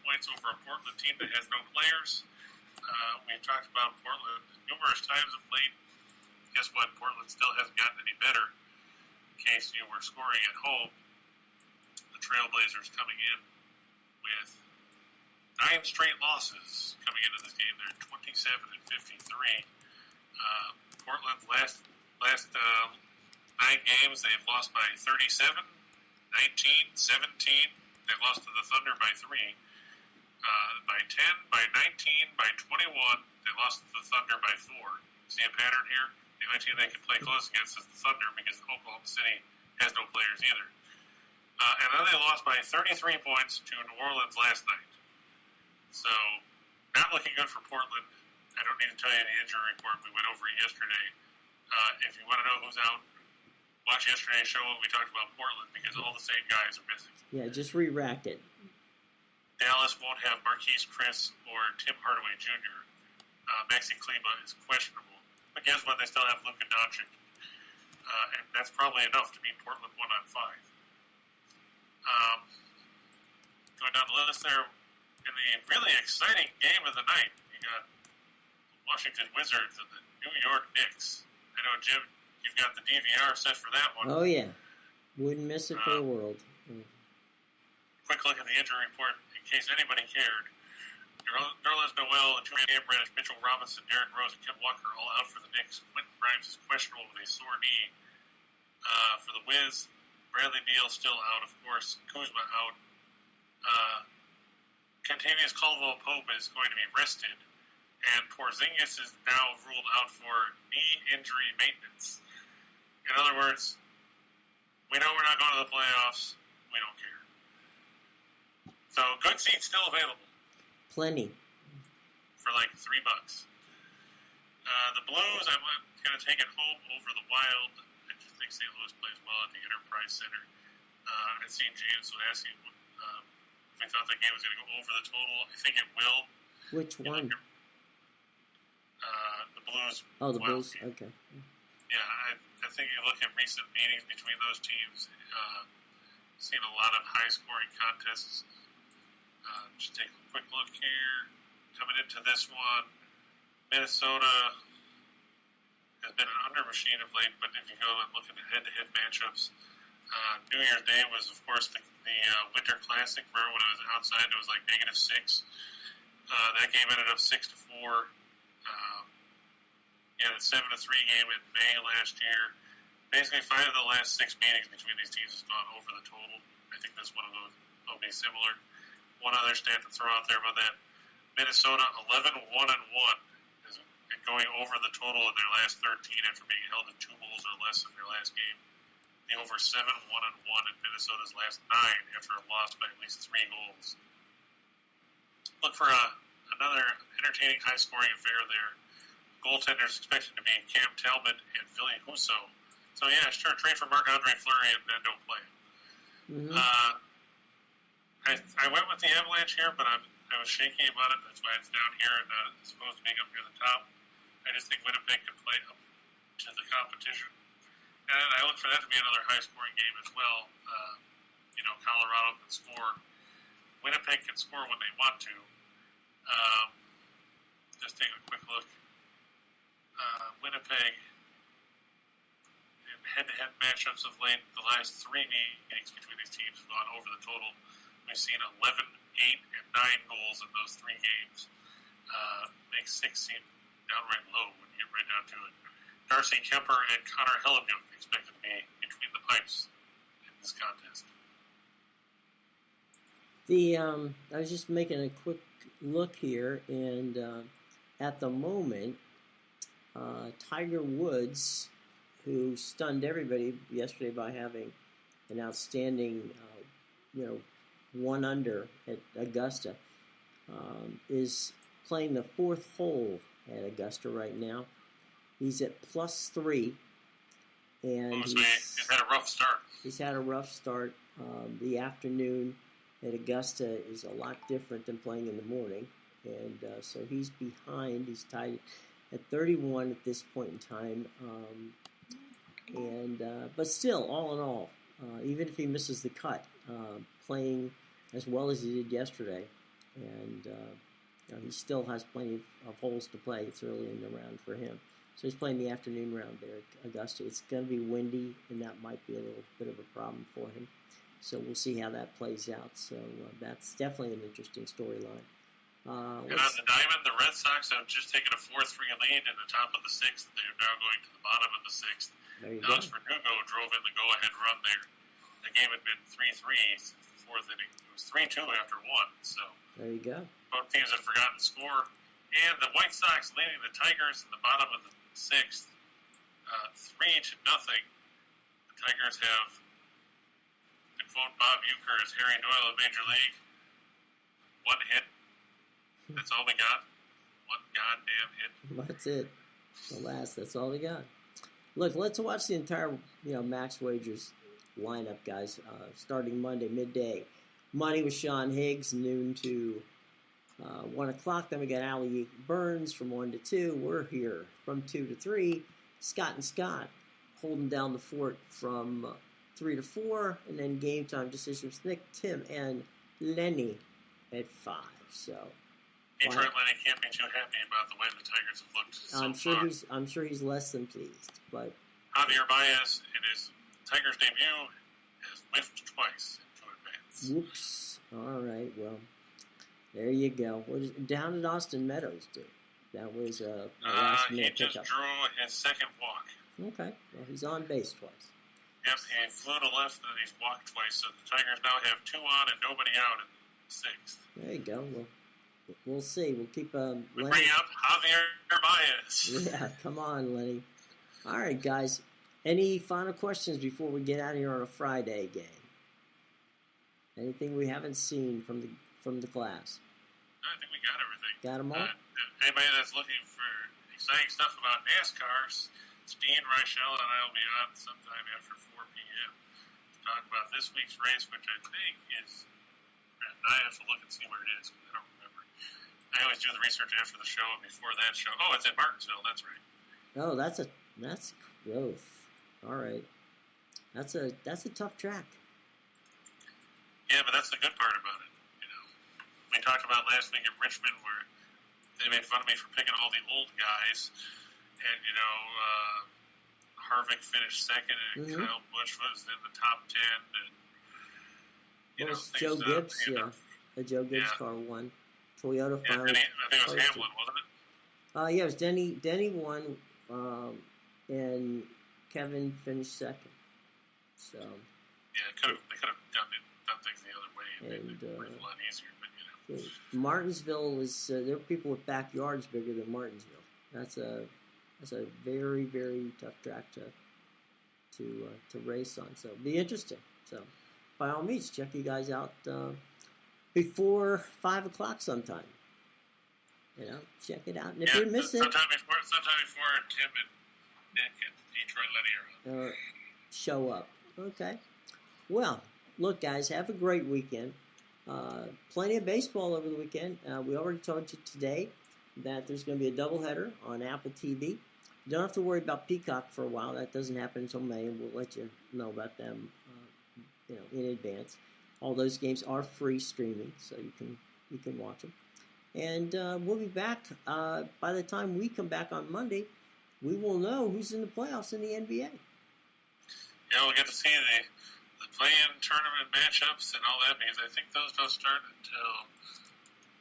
points over a Portland team that has no players. We've talked about Portland numerous times of late. Guess what? Portland still hasn't gotten any better. In case you were scoring at home, the Trailblazers coming in with 9 straight losses coming into this game. They're 27 and 53. Portland's last 9 games, they've lost by 37, 19, 17. They lost to the Thunder by 3. By 10, by 19, by 21, they lost to the Thunder by 4. See a pattern here? The only team they can play close against is the Thunder because Oklahoma City has no players either. And then they lost by 33 points to New Orleans last night. So, not looking good for Portland. I don't need to tell you the injury report. We went over it yesterday. If you want to know who's out, watch yesterday's show when we talked about Portland because all the same guys are missing. Yeah, just re-rack it. Dallas won't have Marquise Chris or Tim Hardaway Jr. Maxi Klima is questionable. But guess what? They still have Luka Doncic. And that's probably enough to beat Portland 1-5. Going down the list there, in the really exciting game of the night, you got Washington Wizards and the New York Knicks. I know, Jim, you've got the DVR set for that one. Oh, yeah. Wouldn't miss it for the world. Quick look at the injury report in case anybody cared. Nerlens Noel, Julian Ambrose, Mitchell Robinson, Derrick Rose, and Kemba Walker all out for the Knicks. Quentin Grimes is questionable with a sore knee. For the Wiz, Bradley Beal still out, of course. Kuzma out. Kentavious Caldwell-Pope is going to be rested. And Porzingis is now ruled out for knee injury maintenance. In other words, we know we're not going to the playoffs. We don't care. So, good seats still available. Plenty. For like $3. The Blues, I'm going to take it home over the Wild. I just think St. Louis plays well at the Enterprise Center. I've seen James was asking if I thought that game was going to go over the total. I think it will. Which one? The Blues. Oh, the Blues. Okay. Yeah, I think you look at recent meetings between those teams, seen a lot of high-scoring contests. Just take a quick look here. Coming into this one, Minnesota has been an under machine of late, but if you go and look at the head-to-head matchups, New Year's Day was, of course, the Winter Classic where when it was outside it was like -6. That game ended up 6-4. The 7-3 game in May last year. Basically, 5 of the last 6 meetings between these teams has gone over the total. I think this one of those will be similar. One other stat to throw out there about that: Minnesota 11-1-1 is going over the total in their last 13 after being held to 2 goals or less in their last game. The over 7-1-1 in Minnesota's last 9 after a loss by at least 3 goals. Look for another entertaining, high-scoring affair there. goaltenders expected to be Cam Talbot and Ville Husso. So, yeah, sure, trade for Marc-Andre Fleury and then don't play him. Mm-hmm. I went with the Avalanche here, but I was shaky about it. That's why it's down here and not supposed to be up near the top. I just think Winnipeg can play up to the competition. And I look for that to be another high-scoring game as well. Colorado can score. Winnipeg can score when they want to. Just taking a quick look. Winnipeg, in head-to-head matchups of late, the last 3 meetings between these teams have gone over the total. We've seen 11, 8, and 9 goals in those 3 games. Makes 6 seem downright low when you get right down to it. Darcy Kemper and Connor Hellebuyck expected to be between the pipes in this contest. I was just making a quick look here, and at the moment, Tiger Woods, who stunned everybody yesterday by having an outstanding, 1 under at Augusta, is playing the 4th hole at Augusta right now. He's at +3, and he's had a rough start. He's had a rough start. The afternoon at Augusta is a lot different than playing in the morning, and so he's behind. He's tied at 31 at this point in time, but still, all in all, even if he misses the cut, playing as well as he did yesterday, and he still has plenty of holes to play. It's early in the round for him. So he's playing the afternoon round there at Augusta. It's going to be windy, and that might be a little bit of a problem for him. So we'll see how that plays out. So that's definitely an interesting storyline. And on the diamond, the Red Sox have just taken a 4-3 lead in the top of the 6th. They are now going to the bottom of the 6th. Alex Verdugo drove in the go-ahead run there. The game had been 3-3 since the 4th inning. It was 3-2 after 1. So there you go. Both teams had forgotten to score. And the White Sox leading the Tigers in the bottom of the 6th, 3-0. The Tigers have, to quote Bob Uecker as Harry Doyle of Major League, 1 hit. That's all we got. 1 goddamn hit. That's it. That's all we got. Look, let's watch the entire, Max Wagers lineup, guys. Starting Monday, midday. Money with Sean Higgs, noon to 1 o'clock. Then we got Allie Burns from 1 to 2. We're here from 2 to 3. Scott and Scott holding down the fort from 3 to 4. And then game time decisions, Nick, Tim, and Lenny at 5. So Detroit Lenny can't be too happy about the way the Tigers have looked so far. I'm sure he's less than pleased. But Javier Baez, in his Tigers debut, has whiffed twice into advance. Whoops. All right, well, there you go. What is down at Austin Meadows do? That was a last minute he just pickup. drew his second walk. Okay, well, he's on base twice. Yep, he flew to left and then he's walked twice. So the Tigers now have 2 on and nobody out in the 6th. There you go. Well, we'll see. We'll keep we Lenny. bring up Javier Baez. Yeah, come on, Lenny. All right, guys. Any final questions before we get out of here on a Friday game? Anything we haven't seen from the class? I think we got everything. Got them all? Anybody that's looking for exciting stuff about NASCAR, Steen, Reichel, and I will be on sometime after 4 p.m. to talk about this week's race, which I think is... I have to look and see where it is, because I don't remember. I always do the research after the show and before that show. Oh, it's at Martinsville, that's right. Oh, that's growth. All right. That's a tough track. Yeah, but that's the good part about it. We talked about last week in Richmond where they made fun of me for picking all the old guys, and Harvick finished second, and Kyle Busch was in the top 10, and Joe Gibbs, the Joe Gibbs car won. Toyota finally. I think it was Hamlin, wasn't it? Yeah, it was Denny won, and Kevin finished second. So. Yeah, they could have done things the other way and made it a lot easier, but Martinsville is there are people with backyards bigger than Martinsville. That's a very, very tough track to race on. So it'll be interesting. So by all means, check you guys out before 5 o'clock sometime. check it out. And if you miss it, sometime before Tim and Nick and Detroit Lenny are on. show up. Okay. Well, look, guys, have a great weekend. Plenty of baseball over the weekend. We already told you today that there's going to be a doubleheader on Apple TV. You don't have to worry about Peacock for a while. That doesn't happen until May, and we'll let you know about them, in advance. All those games are free streaming, so you can watch them. And we'll be back. By the time we come back on Monday, we will know who's in the playoffs in the NBA. Yeah, we'll get to see the play-in tournament matchups and all that, because I think those don't start until,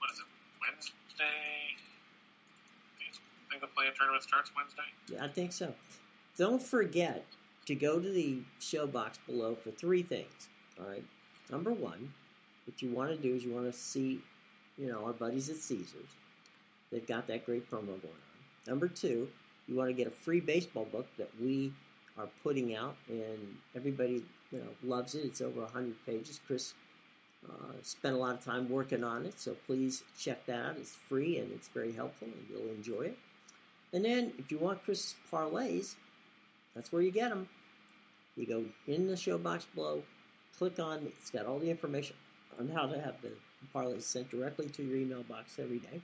Wednesday? I think the play-in tournament starts Wednesday? Yeah, I think so. Don't forget to go to the show box below for 3 things. All right. Number 1, what you want to do is you want to see, our buddies at Caesars. They've got that great promo going on. Number 2, you want to get a free baseball book that we are putting out, and everybody, loves it. It's over 100 pages. Chris spent a lot of time working on it, so please check that out. It's free, and it's very helpful, and you'll enjoy it. And then, if you want Chris's parlays, that's where you get them. You go in the show box below, click on, it's got all the information on how to have the parlays sent directly to your email box every day.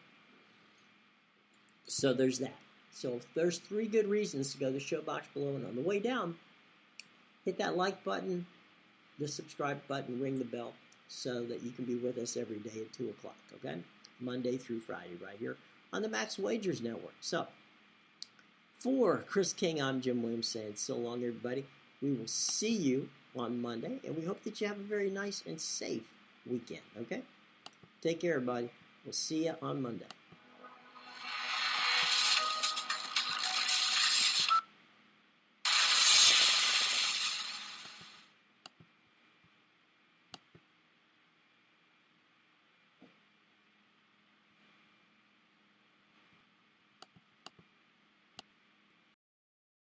So there's that. So there's 3 good reasons to go to the show box below, and on the way down, hit that like button, the subscribe button, ring the bell, so that you can be with us every day at 2 o'clock, okay? Monday through Friday right here on the Max Wagers Network. So, for Chris King, I'm Jim Williams saying so long, everybody. We will see you on Monday, and we hope that you have a very nice and safe weekend, okay? Take care, everybody. We'll see you on Monday.